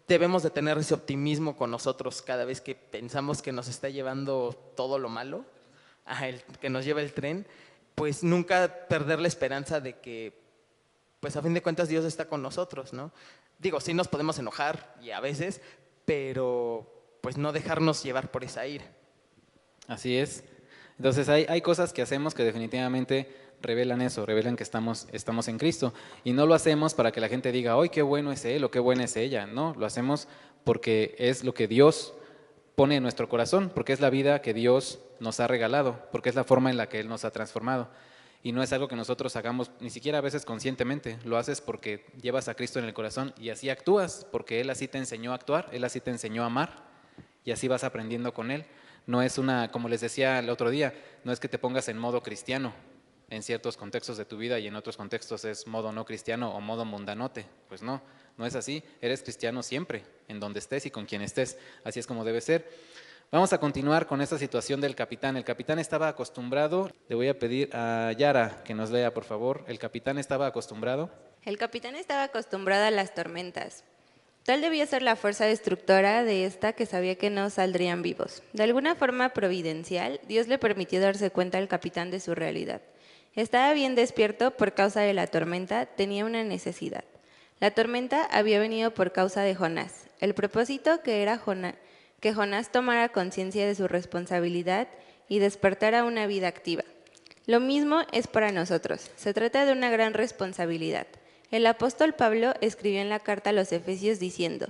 debemos de tener ese optimismo con nosotros cada vez que pensamos que nos está llevando todo lo malo, que nos lleva el tren, pues nunca perder la esperanza de que, pues a fin de cuentas Dios está con nosotros, ¿no? Digo, sí nos podemos enojar y a veces, pero pues no dejarnos llevar por esa ira. Así es. Entonces hay cosas que hacemos que definitivamente revelan eso, revelan que estamos en Cristo. Y no lo hacemos para que la gente diga, ¡ay, qué bueno es él o qué buena es ella! No, lo hacemos porque es lo que Dios pone en nuestro corazón, porque es la vida que Dios nos ha regalado, porque es la forma en la que Él nos ha transformado. Y no es algo que nosotros hagamos ni siquiera a veces conscientemente, lo haces porque llevas a Cristo en el corazón y así actúas, porque Él así te enseñó a actuar, Él así te enseñó a amar y así vas aprendiendo con Él. No es como les decía el otro día, no es que te pongas en modo cristiano en ciertos contextos de tu vida y en otros contextos es modo no cristiano o modo mundanote. Pues no, no es así, eres cristiano siempre, en donde estés y con quien estés, así es como debe ser. Vamos a continuar con esta situación del capitán. El capitán estaba acostumbrado, le voy a pedir a Yara que nos lea, por favor. El capitán estaba acostumbrado. El capitán estaba acostumbrado a las tormentas. Tal debía ser la fuerza destructora de esta que sabía que no saldrían vivos. De alguna forma providencial, Dios le permitió darse cuenta al capitán de su realidad. Estaba bien despierto por causa de la tormenta, tenía una necesidad. La tormenta había venido por causa de Jonás. El propósito que Jonás tomara conciencia de su responsabilidad y despertara una vida activa. Lo mismo es para nosotros. Se trata de una gran responsabilidad. El apóstol Pablo escribió en la carta a los Efesios diciendo: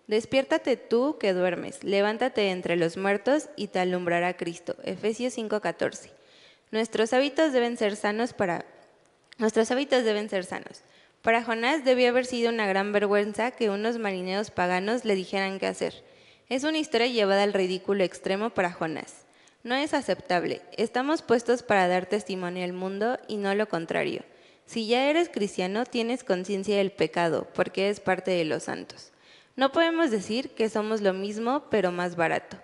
«Despiértate tú que duermes, levántate entre los muertos y te alumbrará Cristo». Efesios 5:14. Nuestros hábitos deben ser sanos. Para Jonás debió haber sido una gran vergüenza que unos marineros paganos le dijeran qué hacer. Es una historia llevada al ridículo extremo para Jonás. No es aceptable. Estamos puestos para dar testimonio al mundo y no lo contrario. Si ya eres cristiano, tienes conciencia del pecado, porque es parte de los santos. No podemos decir que somos lo mismo, pero más barato.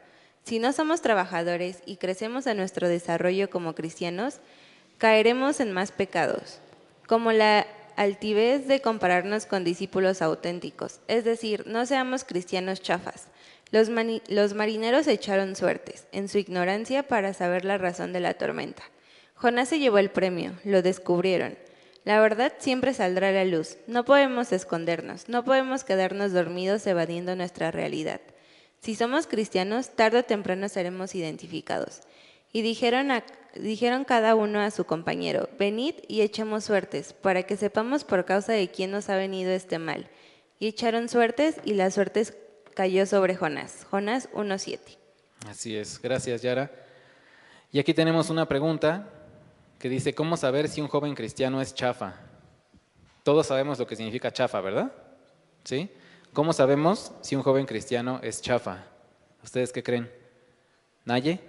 Si no somos trabajadores y crecemos en nuestro desarrollo como cristianos, caeremos en más pecados, como la altivez de compararnos con discípulos auténticos. Es decir, no seamos cristianos chafas. Los marineros echaron suertes, en su ignorancia, para saber la razón de la tormenta. Jonás se llevó el premio, lo descubrieron. La verdad siempre saldrá a la luz. No podemos escondernos, no podemos quedarnos dormidos evadiendo nuestra realidad. Si somos cristianos, tarde o temprano seremos identificados. Y dijeron cada uno a su compañero: «Venid y echemos suertes, para que sepamos por causa de quién nos ha venido este mal». Y echaron suertes, y las suertes cayó sobre Jonás. Jonás 1:7. Así es, gracias Yara. Y aquí tenemos una pregunta que dice: ¿cómo saber si un joven cristiano es chafa? Todos sabemos lo que significa chafa, ¿verdad? ¿Sí? ¿Cómo sabemos si un joven cristiano es chafa? ¿Ustedes qué creen? Naye,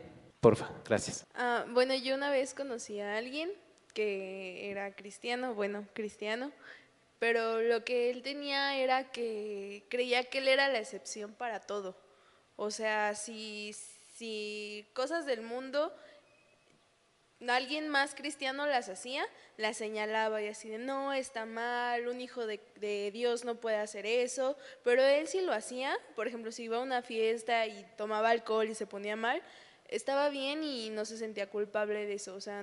porfa, gracias. Bueno, yo una vez conocí a alguien que era cristiano, pero lo que él tenía era que creía que él era la excepción para todo. O sea, si cosas del mundo alguien más cristiano las hacía, las señalaba y así de: no, está mal, un hijo de Dios no puede hacer eso. Pero él sí lo hacía. Por ejemplo, si iba a una fiesta y tomaba alcohol y se ponía mal, estaba bien y no se sentía culpable de eso. O sea,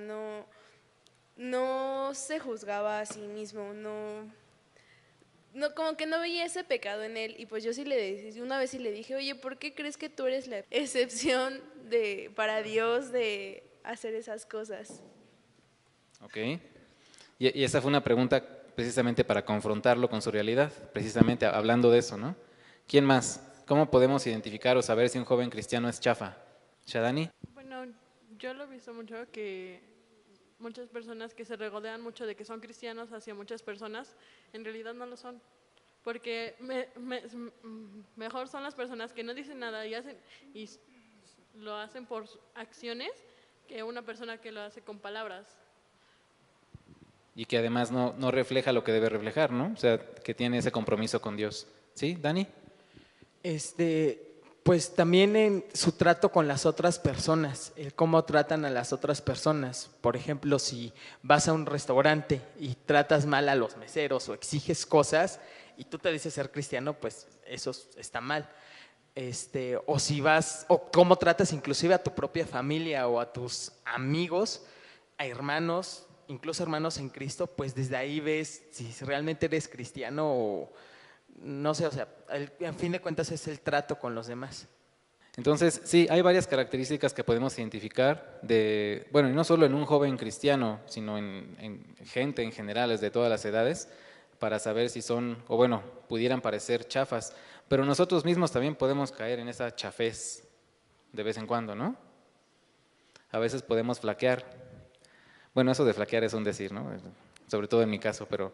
no se juzgaba a sí mismo, no, como que no veía ese pecado en él. Y pues yo una vez sí le dije: oye, ¿por qué crees que tú eres la excepción para Dios de hacer esas cosas? Ok. Y esa fue una pregunta precisamente para confrontarlo con su realidad, precisamente hablando de eso, ¿no? ¿Quién más? ¿Cómo podemos identificar o saber si un joven cristiano es chafa? ¿Shadani? Bueno, yo lo he visto mucho, que muchas personas que se regodean mucho de que son cristianos hacia muchas personas, en realidad no lo son. Porque mejor son las personas que no dicen nada y lo hacen por acciones, que una persona que lo hace con palabras. Y que además no refleja lo que debe reflejar, ¿no? O sea, que tiene ese compromiso con Dios. ¿Sí, Dani? Pues también en su trato con las otras personas, el cómo tratan a las otras personas. Por ejemplo, si vas a un restaurante y tratas mal a los meseros o exiges cosas y tú te dices ser cristiano, pues eso está mal. O si o cómo tratas inclusive a tu propia familia o a tus amigos, a hermanos, incluso hermanos en Cristo, pues desde ahí ves si realmente eres cristiano o no sé, o sea, en fin de cuentas es el trato con los demás. Entonces, sí, hay varias características que podemos identificar de, bueno, y no solo en un joven cristiano, sino en gente en general, de todas las edades, para saber si son, o bueno, pudieran parecer chafas. Pero nosotros mismos también podemos caer en esa chafez de vez en cuando, ¿no? A veces podemos flaquear. Bueno, eso de flaquear es un decir, ¿no? Sobre todo en mi caso, pero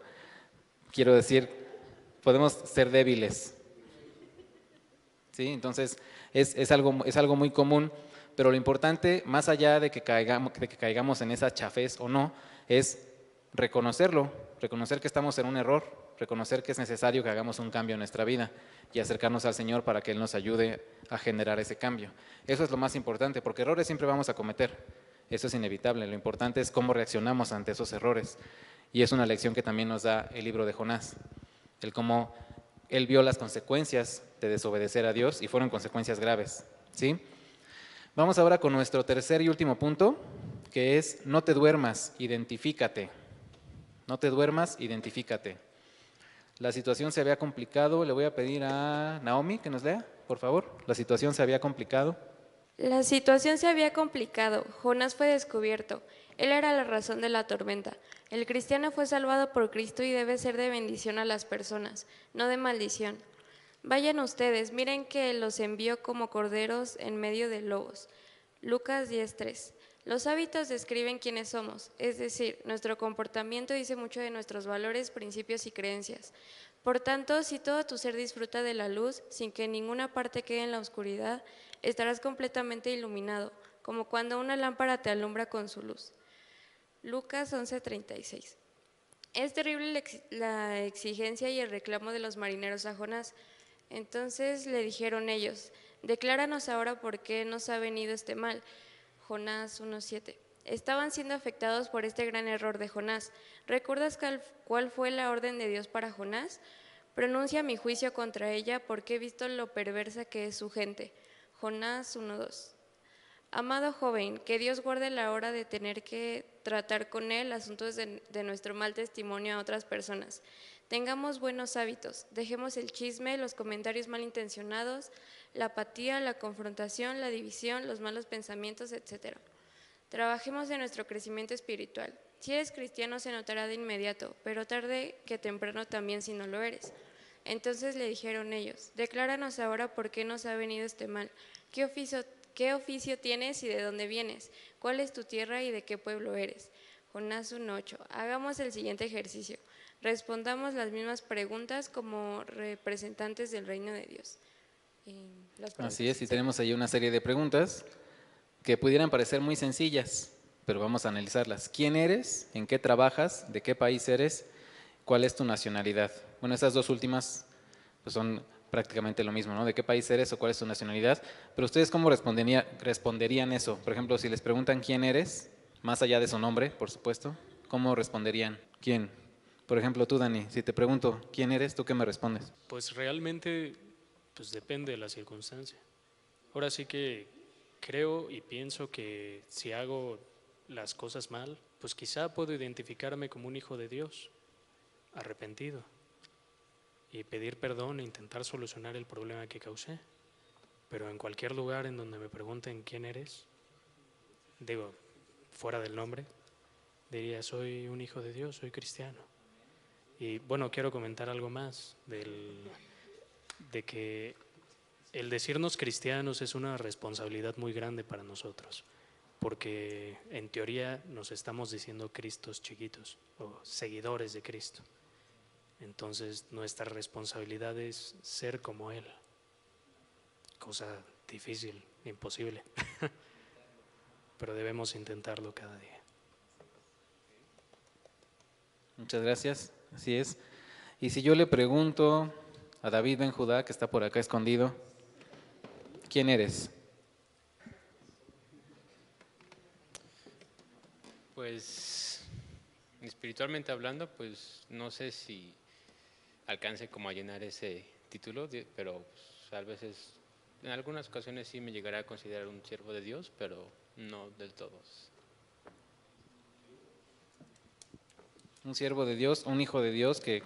quiero decir, podemos ser débiles. ¿Sí? Entonces, es algo muy común, pero lo importante, más allá de que caigamos en esa chafez o no, es reconocerlo, reconocer que estamos en un error, reconocer que es necesario que hagamos un cambio en nuestra vida y acercarnos al Señor para que Él nos ayude a generar ese cambio. Eso es lo más importante, porque errores siempre vamos a cometer, eso es inevitable. Lo importante es cómo reaccionamos ante esos errores, y es una lección que también nos da el libro de Jonás, el cómo él vio las consecuencias de desobedecer a Dios y fueron consecuencias graves, ¿sí? Vamos ahora con nuestro tercer y último punto, que es no te duermas, identifícate. No te duermas, identifícate. La situación se había complicado, le voy a pedir a Naomi que nos lea, por favor. La situación se había complicado. La situación se había complicado. Jonás fue descubierto. Él era la razón de la tormenta. El cristiano fue salvado por Cristo y debe ser de bendición a las personas, no de maldición. Vayan ustedes, miren que los envió como corderos en medio de lobos. Lucas 10:3. Los hábitos describen quiénes somos, es decir, nuestro comportamiento dice mucho de nuestros valores, principios y creencias. Por tanto, si todo tu ser disfruta de la luz, sin que ninguna parte quede en la oscuridad, estarás completamente iluminado, como cuando una lámpara te alumbra con su luz. Lucas 11:36. Es terrible la exigencia y el reclamo de los marineros a Jonás. Entonces le dijeron ellos, decláranos ahora por qué nos ha venido este mal. Jonás 1:7. Estaban siendo afectados por este gran error de Jonás. ¿Recuerdas cuál fue la orden de Dios para Jonás? Pronuncia mi juicio contra ella porque he visto lo perversa que es su gente. Jonás 1:2. Amado joven, que Dios guarde la hora de tener que tratar con Él asuntos de nuestro mal testimonio a otras personas. Tengamos buenos hábitos, dejemos el chisme, los comentarios malintencionados, la apatía, la confrontación, la división, los malos pensamientos, etc. Trabajemos en nuestro crecimiento espiritual. Si eres cristiano se notará de inmediato, pero tarde que temprano también si no lo eres. Entonces le dijeron ellos, decláranos ahora por qué nos ha venido este mal. ¿Qué oficio tienes y de dónde vienes? ¿Cuál es tu tierra y de qué pueblo eres? Jonás 1:8. Hagamos el siguiente ejercicio. Respondamos las mismas preguntas como representantes del reino de Dios. Así es, y tenemos ahí una serie de preguntas que pudieran parecer muy sencillas, pero vamos a analizarlas. ¿Quién eres? ¿En qué trabajas? ¿De qué país eres? ¿Cuál es tu nacionalidad? Bueno, estas dos últimas pues son prácticamente lo mismo, ¿no? ¿De qué país eres o cuál es tu nacionalidad? Pero ustedes, ¿cómo responderían eso? Por ejemplo, si les preguntan quién eres, más allá de su nombre, por supuesto, ¿cómo responderían? ¿Quién? Por ejemplo, tú, Dani, si te pregunto quién eres, ¿tú qué me respondes? Pues realmente pues depende de la circunstancia. Ahora sí que creo y pienso que si hago las cosas mal, pues quizá puedo identificarme como un hijo de Dios, arrepentido, y pedir perdón e intentar solucionar el problema que causé. Pero en cualquier lugar en donde me pregunten quién eres, digo, fuera del nombre, diría soy un hijo de Dios, soy cristiano. Y bueno, quiero comentar algo más de que el decirnos cristianos es una responsabilidad muy grande para nosotros, porque en teoría nos estamos diciendo cristos chiquitos o seguidores de Cristo. Entonces nuestra responsabilidad es ser como Él, cosa difícil, imposible, pero debemos intentarlo cada día. Muchas gracias, así es. Y si yo le pregunto a David Ben Judá, que está por acá escondido, ¿quién eres? Pues espiritualmente hablando, pues no sé si alcance como a llenar ese título, pero pues, a veces, en algunas ocasiones sí me llegará a considerar un siervo de Dios, pero no del todo. Un siervo de Dios, un hijo de Dios, que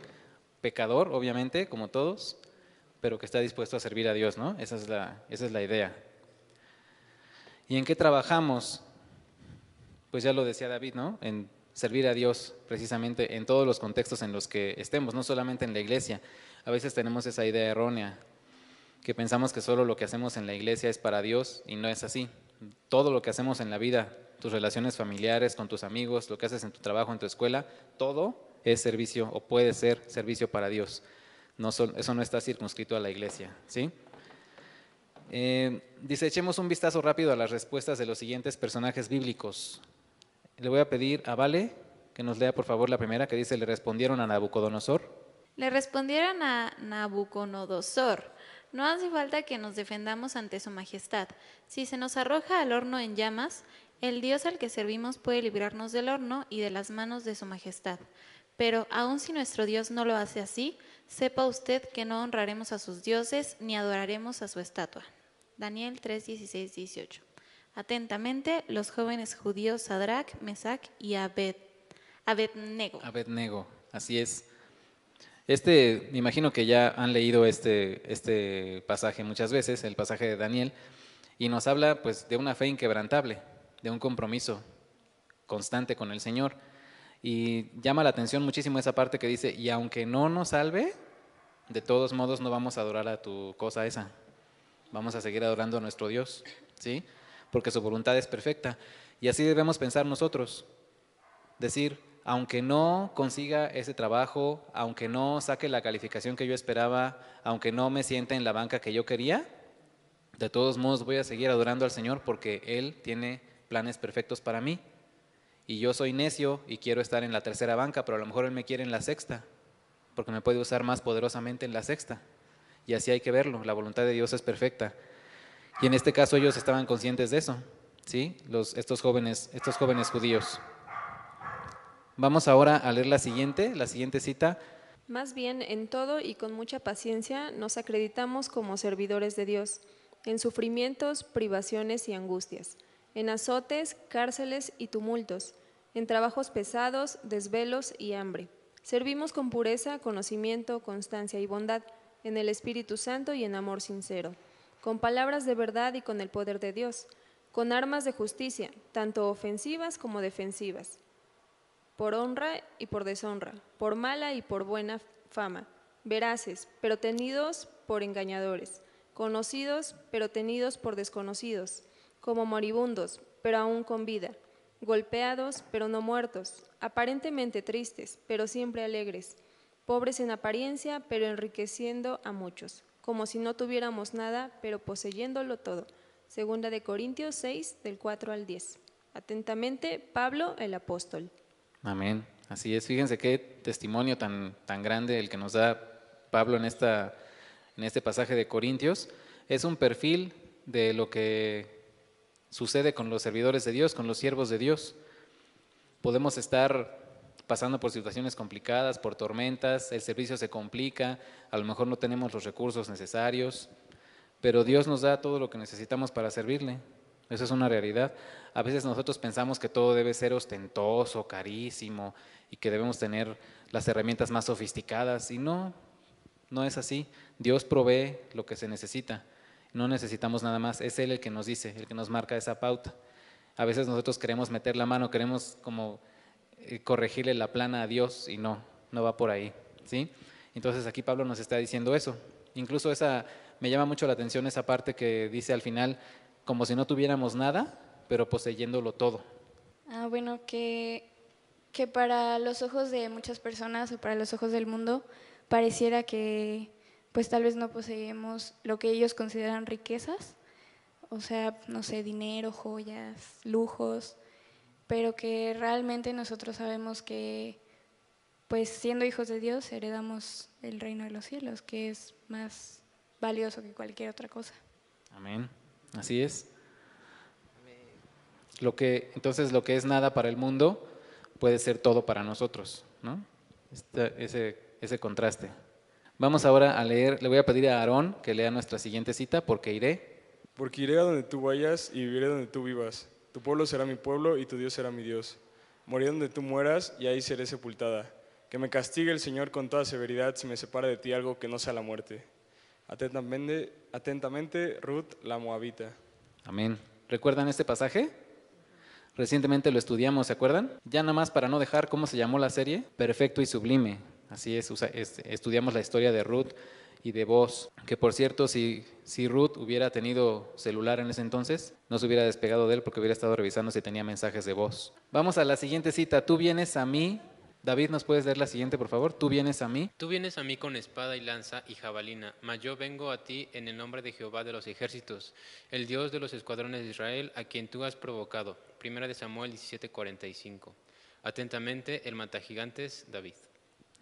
pecador, obviamente, como todos, pero que está dispuesto a servir a Dios, ¿no? Esa es la idea. ¿Y en qué trabajamos? Pues ya lo decía David, ¿no? En servir a Dios, precisamente en todos los contextos en los que estemos, no solamente en la iglesia. A veces tenemos esa idea errónea, que pensamos que solo lo que hacemos en la iglesia es para Dios, y no es así. Todo lo que hacemos en la vida, tus relaciones familiares, con tus amigos, lo que haces en tu trabajo, en tu escuela, todo es servicio o puede ser servicio para Dios. Eso no está circunscrito a la iglesia, ¿sí? Dice, echemos un vistazo rápido a las respuestas de los siguientes personajes bíblicos. Le voy a pedir a Vale que nos lea por favor la primera, que dice, le respondieron a Nabucodonosor. Le respondieron a Nabucodonosor: no hace falta que nos defendamos ante su majestad. Si se nos arroja al horno en llamas, el Dios al que servimos puede librarnos del horno y de las manos de su majestad. Pero aun si nuestro Dios no lo hace así, sepa usted que no honraremos a sus dioses ni adoraremos a su estatua. Daniel 3, 16, 18. Atentamente, los jóvenes judíos Sadrach, Mesach y Abednego. Abednego, así es. Me imagino que ya han leído este pasaje muchas veces, el pasaje de Daniel, y nos habla pues de una fe inquebrantable, de un compromiso constante con el Señor. Y llama la atención muchísimo esa parte que dice, y aunque no nos salve, de todos modos no vamos a adorar a tu cosa esa, vamos a seguir adorando a nuestro Dios, ¿sí? Porque su voluntad es perfecta. Y así debemos pensar nosotros, decir, aunque no consiga ese trabajo, aunque no saque la calificación que yo esperaba, aunque no me sienta en la banca que yo quería, de todos modos voy a seguir adorando al Señor porque Él tiene planes perfectos para mí. Y yo soy necio y quiero estar en la tercera banca, pero a lo mejor Él me quiere en la sexta, porque me puede usar más poderosamente en la sexta. Y así hay que verlo, la voluntad de Dios es perfecta. Y en este caso ellos estaban conscientes de eso, ¿sí? Estos jóvenes judíos. Vamos ahora a leer la siguiente cita. Más bien, en todo y con mucha paciencia nos acreditamos como servidores de Dios, en sufrimientos, privaciones y angustias, en azotes, cárceles y tumultos, en trabajos pesados, desvelos y hambre. Servimos con pureza, conocimiento, constancia y bondad, en el Espíritu Santo y en amor sincero, con palabras de verdad y con el poder de Dios, con armas de justicia, tanto ofensivas como defensivas, por honra y por deshonra, por mala y por buena fama, veraces, pero tenidos por engañadores, conocidos, pero tenidos por desconocidos, como moribundos, pero aún con vida, golpeados, pero no muertos, aparentemente tristes, pero siempre alegres, pobres en apariencia, pero enriqueciendo a muchos, como si no tuviéramos nada, pero poseyéndolo todo. Segunda de Corintios 6, del 4 al 10. Atentamente, Pablo, el apóstol. Amén, así es. Fíjense qué testimonio tan grande el que nos da Pablo en este pasaje de Corintios. Es un perfil de lo que sucede con los servidores de Dios, con los siervos de Dios. Podemos estar pasando por situaciones complicadas, por tormentas, el servicio se complica, a lo mejor no tenemos los recursos necesarios, pero Dios nos da todo lo que necesitamos para servirle. Eso es una realidad. A veces nosotros pensamos que todo debe ser ostentoso, carísimo, y que debemos tener las herramientas más sofisticadas, y no es así. Dios provee lo que se necesita, no necesitamos nada más, es Él el que nos dice, el que nos marca esa pauta. A veces nosotros queremos meter la mano, queremos como corregirle la plana a Dios, y no va por ahí, ¿sí? Entonces aquí Pablo nos está diciendo eso. Incluso me llama mucho la atención esa parte que dice al final, como si no tuviéramos nada, pero poseyéndolo todo. Bueno, que para los ojos de muchas personas o para los ojos del mundo pareciera que pues tal vez no poseemos lo que ellos consideran riquezas, o sea, no sé, dinero, joyas, lujos, pero que realmente nosotros sabemos que pues siendo hijos de Dios heredamos el reino de los cielos, que es más valioso que cualquier otra cosa. Amén. Así es. Entonces lo que es nada para el mundo puede ser todo para nosotros, ¿no? Ese contraste. Vamos ahora a leer, le voy a pedir a Aarón que lea nuestra siguiente cita, porque iré a donde tú vayas y viviré donde tú vivas. Tu pueblo será mi pueblo y tu Dios será mi Dios. Moriré donde tú mueras y ahí seré sepultada. Que me castigue el Señor con toda severidad si me separa de ti algo que no sea la muerte. Atentamente, Ruth, la moabita. Amén. ¿Recuerdan este pasaje? Recientemente lo estudiamos, ¿se acuerdan? Ya nada más para no dejar, ¿cómo se llamó la serie? Perfecto y Sublime. Así es, estudiamos la historia de Ruth y de Boaz, que por cierto, si Ruth hubiera tenido celular en ese entonces, no se hubiera despegado de él porque hubiera estado revisando si tenía mensajes de Boaz. Vamos a la siguiente cita. Tú vienes a mí. David, ¿nos puedes leer la siguiente, por favor? Tú vienes a mí. Tú vienes a mí con espada y lanza y jabalina, mas yo vengo a ti en el nombre de Jehová de los ejércitos, el Dios de los escuadrones de Israel, a quien tú has provocado. Primera de Samuel 17:45. Atentamente, el matagigantes, David.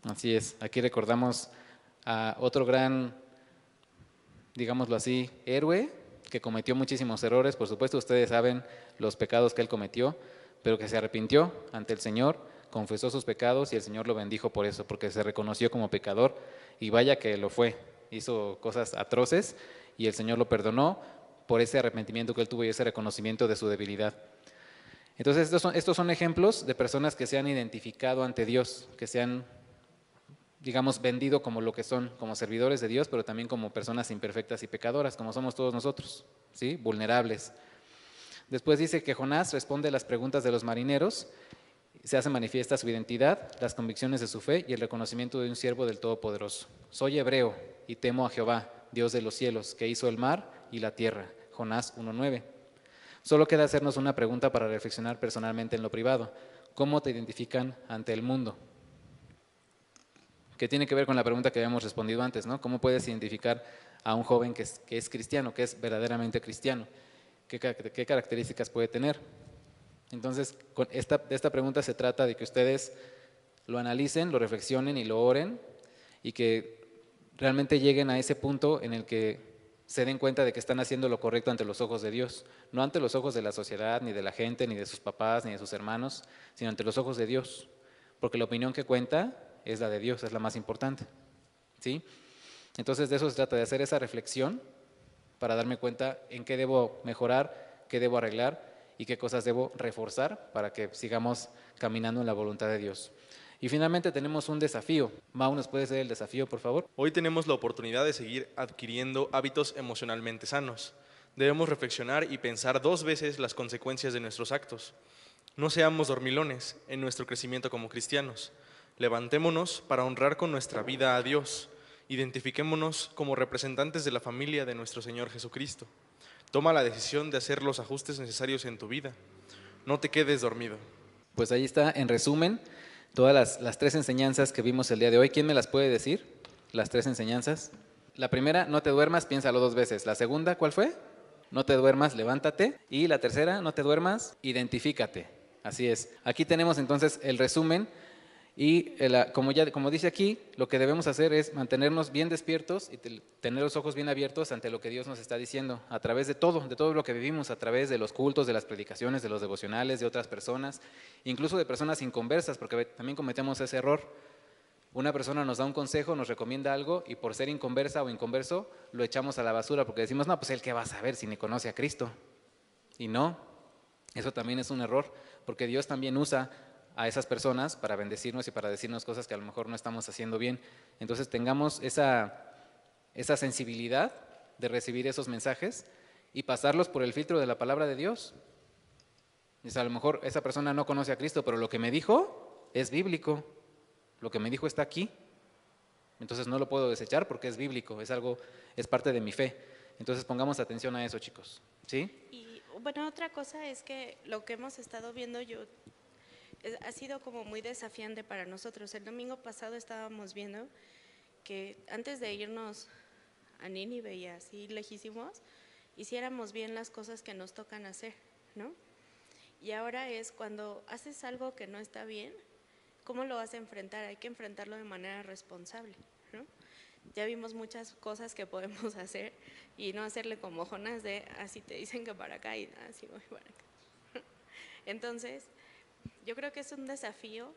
Así es, aquí recordamos a otro gran, digámoslo así, héroe que cometió muchísimos errores. Por supuesto, ustedes saben los pecados que él cometió, pero que se arrepintió ante el Señor, confesó sus pecados y el Señor lo bendijo por eso, porque se reconoció como pecador y vaya que lo fue. Hizo cosas atroces y el Señor lo perdonó por ese arrepentimiento que él tuvo y ese reconocimiento de su debilidad. Entonces, estos son ejemplos de personas que se han identificado ante Dios, que se han, digamos, vendido como lo que son, como servidores de Dios, pero también como personas imperfectas y pecadoras, como somos todos nosotros, ¿sí? Vulnerables. Después dice que Jonás responde a las preguntas de los marineros, se hace manifiesta su identidad, las convicciones de su fe y el reconocimiento de un siervo del Todopoderoso. Soy hebreo y temo a Jehová, Dios de los cielos, que hizo el mar y la tierra. Jonás 1:9. Solo queda hacernos una pregunta para reflexionar personalmente en lo privado. ¿Cómo te identifican ante el mundo? Que tiene que ver con la pregunta que habíamos respondido antes, ¿no? ¿Cómo puedes identificar a un joven que es cristiano, que es verdaderamente cristiano? ¿Qué características puede tener? Entonces, esta pregunta se trata de que ustedes lo analicen, lo reflexionen y lo oren y que realmente lleguen a ese punto en el que se den cuenta de que están haciendo lo correcto ante los ojos de Dios, no ante los ojos de la sociedad, ni de la gente, ni de sus papás, ni de sus hermanos, sino ante los ojos de Dios, porque la opinión que cuenta es la de Dios, es la más importante, ¿sí? Entonces de eso se trata, de hacer esa reflexión para darme cuenta en qué debo mejorar, qué debo arreglar y qué cosas debo reforzar para que sigamos caminando en la voluntad de Dios. Y finalmente tenemos un desafío. Mau, ¿nos puedes dar el desafío, por favor? Hoy tenemos la oportunidad de seguir adquiriendo hábitos emocionalmente sanos. Debemos reflexionar y pensar 2 veces las consecuencias de nuestros actos. No seamos dormilones en nuestro crecimiento como cristianos. Levantémonos para honrar con nuestra vida a Dios. Identifiquémonos como representantes de la familia de nuestro Señor Jesucristo. Toma la decisión de hacer los ajustes necesarios en tu vida. No te quedes dormido. Pues ahí está, en resumen, todas las 3 enseñanzas que vimos el día de hoy. ¿Quién me las puede decir? Las 3 enseñanzas. La primera, no te duermas, piénsalo 2 veces. La segunda, ¿cuál fue? No te duermas, levántate. Y la tercera, no te duermas, identifícate. Así es. Aquí tenemos entonces el resumen. Y como dice aquí, lo que debemos hacer es mantenernos bien despiertos y tener los ojos bien abiertos ante lo que Dios nos está diciendo, a través de todo lo que vivimos, a través de los cultos, de las predicaciones, de los devocionales, de otras personas, incluso de personas inconversas, porque también cometemos ese error. Una persona nos da un consejo, nos recomienda algo y por ser inconversa o inconverso lo echamos a la basura porque decimos, no, pues él qué va a saber si ni conoce a Cristo. Y no, eso también es un error, porque Dios también usa a esas personas para bendecirnos y para decirnos cosas que a lo mejor no estamos haciendo bien. Entonces tengamos esa sensibilidad de recibir esos mensajes y pasarlos por el filtro de la palabra de Dios. A lo mejor esa persona no conoce a Cristo, pero lo que me dijo es bíblico, lo que me dijo está aquí. Entonces no lo puedo desechar porque es bíblico, es parte de mi fe. Entonces pongamos atención a eso, chicos. ¿Sí? Y bueno, otra cosa es que lo que hemos estado viendo ha sido como muy desafiante para nosotros. El domingo pasado estábamos viendo que antes de irnos a Nínive y así lejísimos, hiciéramos bien las cosas que nos tocan hacer, ¿no? Y ahora es cuando haces algo que no está bien, ¿cómo lo vas a enfrentar? Hay que enfrentarlo de manera responsable, ¿no? Ya vimos muchas cosas que podemos hacer y no hacerle como Jonás de así te dicen que para acá y así voy para acá. Entonces, yo creo que es un desafío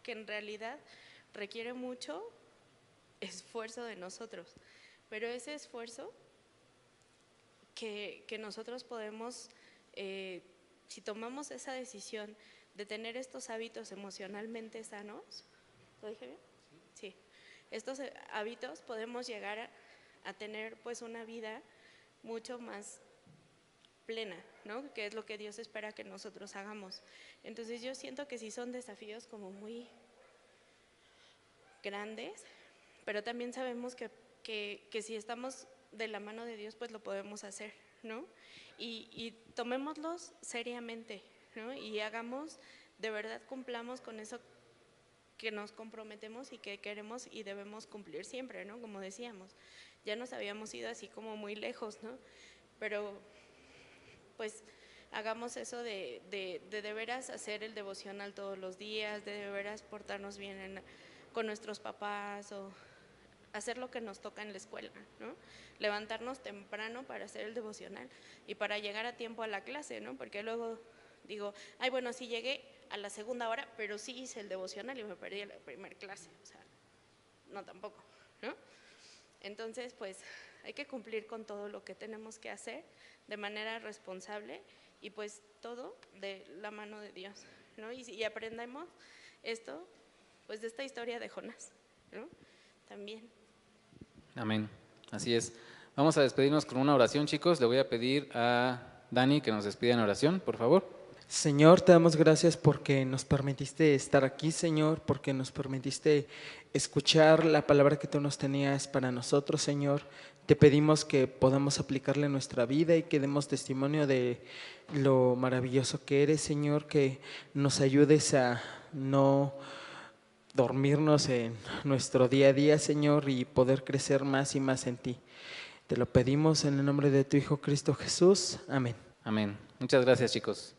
que en realidad requiere mucho esfuerzo de nosotros, pero ese esfuerzo que nosotros podemos, si tomamos esa decisión de tener estos hábitos emocionalmente sanos, ¿lo dije bien? Sí. Estos hábitos podemos llegar a tener pues una vida mucho más plena, ¿no? Que es lo que Dios espera que nosotros hagamos. Entonces yo siento que sí son desafíos como muy grandes, pero también sabemos que si estamos de la mano de Dios, pues lo podemos hacer, ¿no? Y tomémoslos seriamente, ¿no? Y hagamos, de verdad cumplamos con eso que nos comprometemos y que queremos y debemos cumplir siempre, ¿no? Como decíamos, ya nos habíamos ido así como muy lejos, ¿no? Pero pues hagamos eso de veras hacer el devocional todos los días, de veras portarnos bien con nuestros papás o hacer lo que nos toca en la escuela, ¿no? Levantarnos temprano para hacer el devocional y para llegar a tiempo a la clase, ¿no? Porque luego digo, ay, bueno, sí llegué a la segunda hora, pero sí hice el devocional y me perdí la primera clase, o sea, no tampoco, ¿no? Entonces, pues, hay que cumplir con todo lo que tenemos que hacer de manera responsable y pues todo de la mano de Dios, ¿no? Y aprendemos esto, pues, de esta historia de Jonás, ¿no? También. Amén, así es. Vamos a despedirnos con una oración, chicos. Le voy a pedir a Dani que nos despida en oración, por favor. Señor, te damos gracias porque nos permitiste estar aquí, Señor, porque nos permitiste escuchar la palabra que tú nos tenías para nosotros, Señor. Te pedimos que podamos aplicarle en nuestra vida y que demos testimonio de lo maravilloso que eres, Señor, que nos ayudes a no dormirnos en nuestro día a día, Señor, y poder crecer más y más en ti. Te lo pedimos en el nombre de tu Hijo Cristo Jesús. Amén. Amén. Muchas gracias, chicos.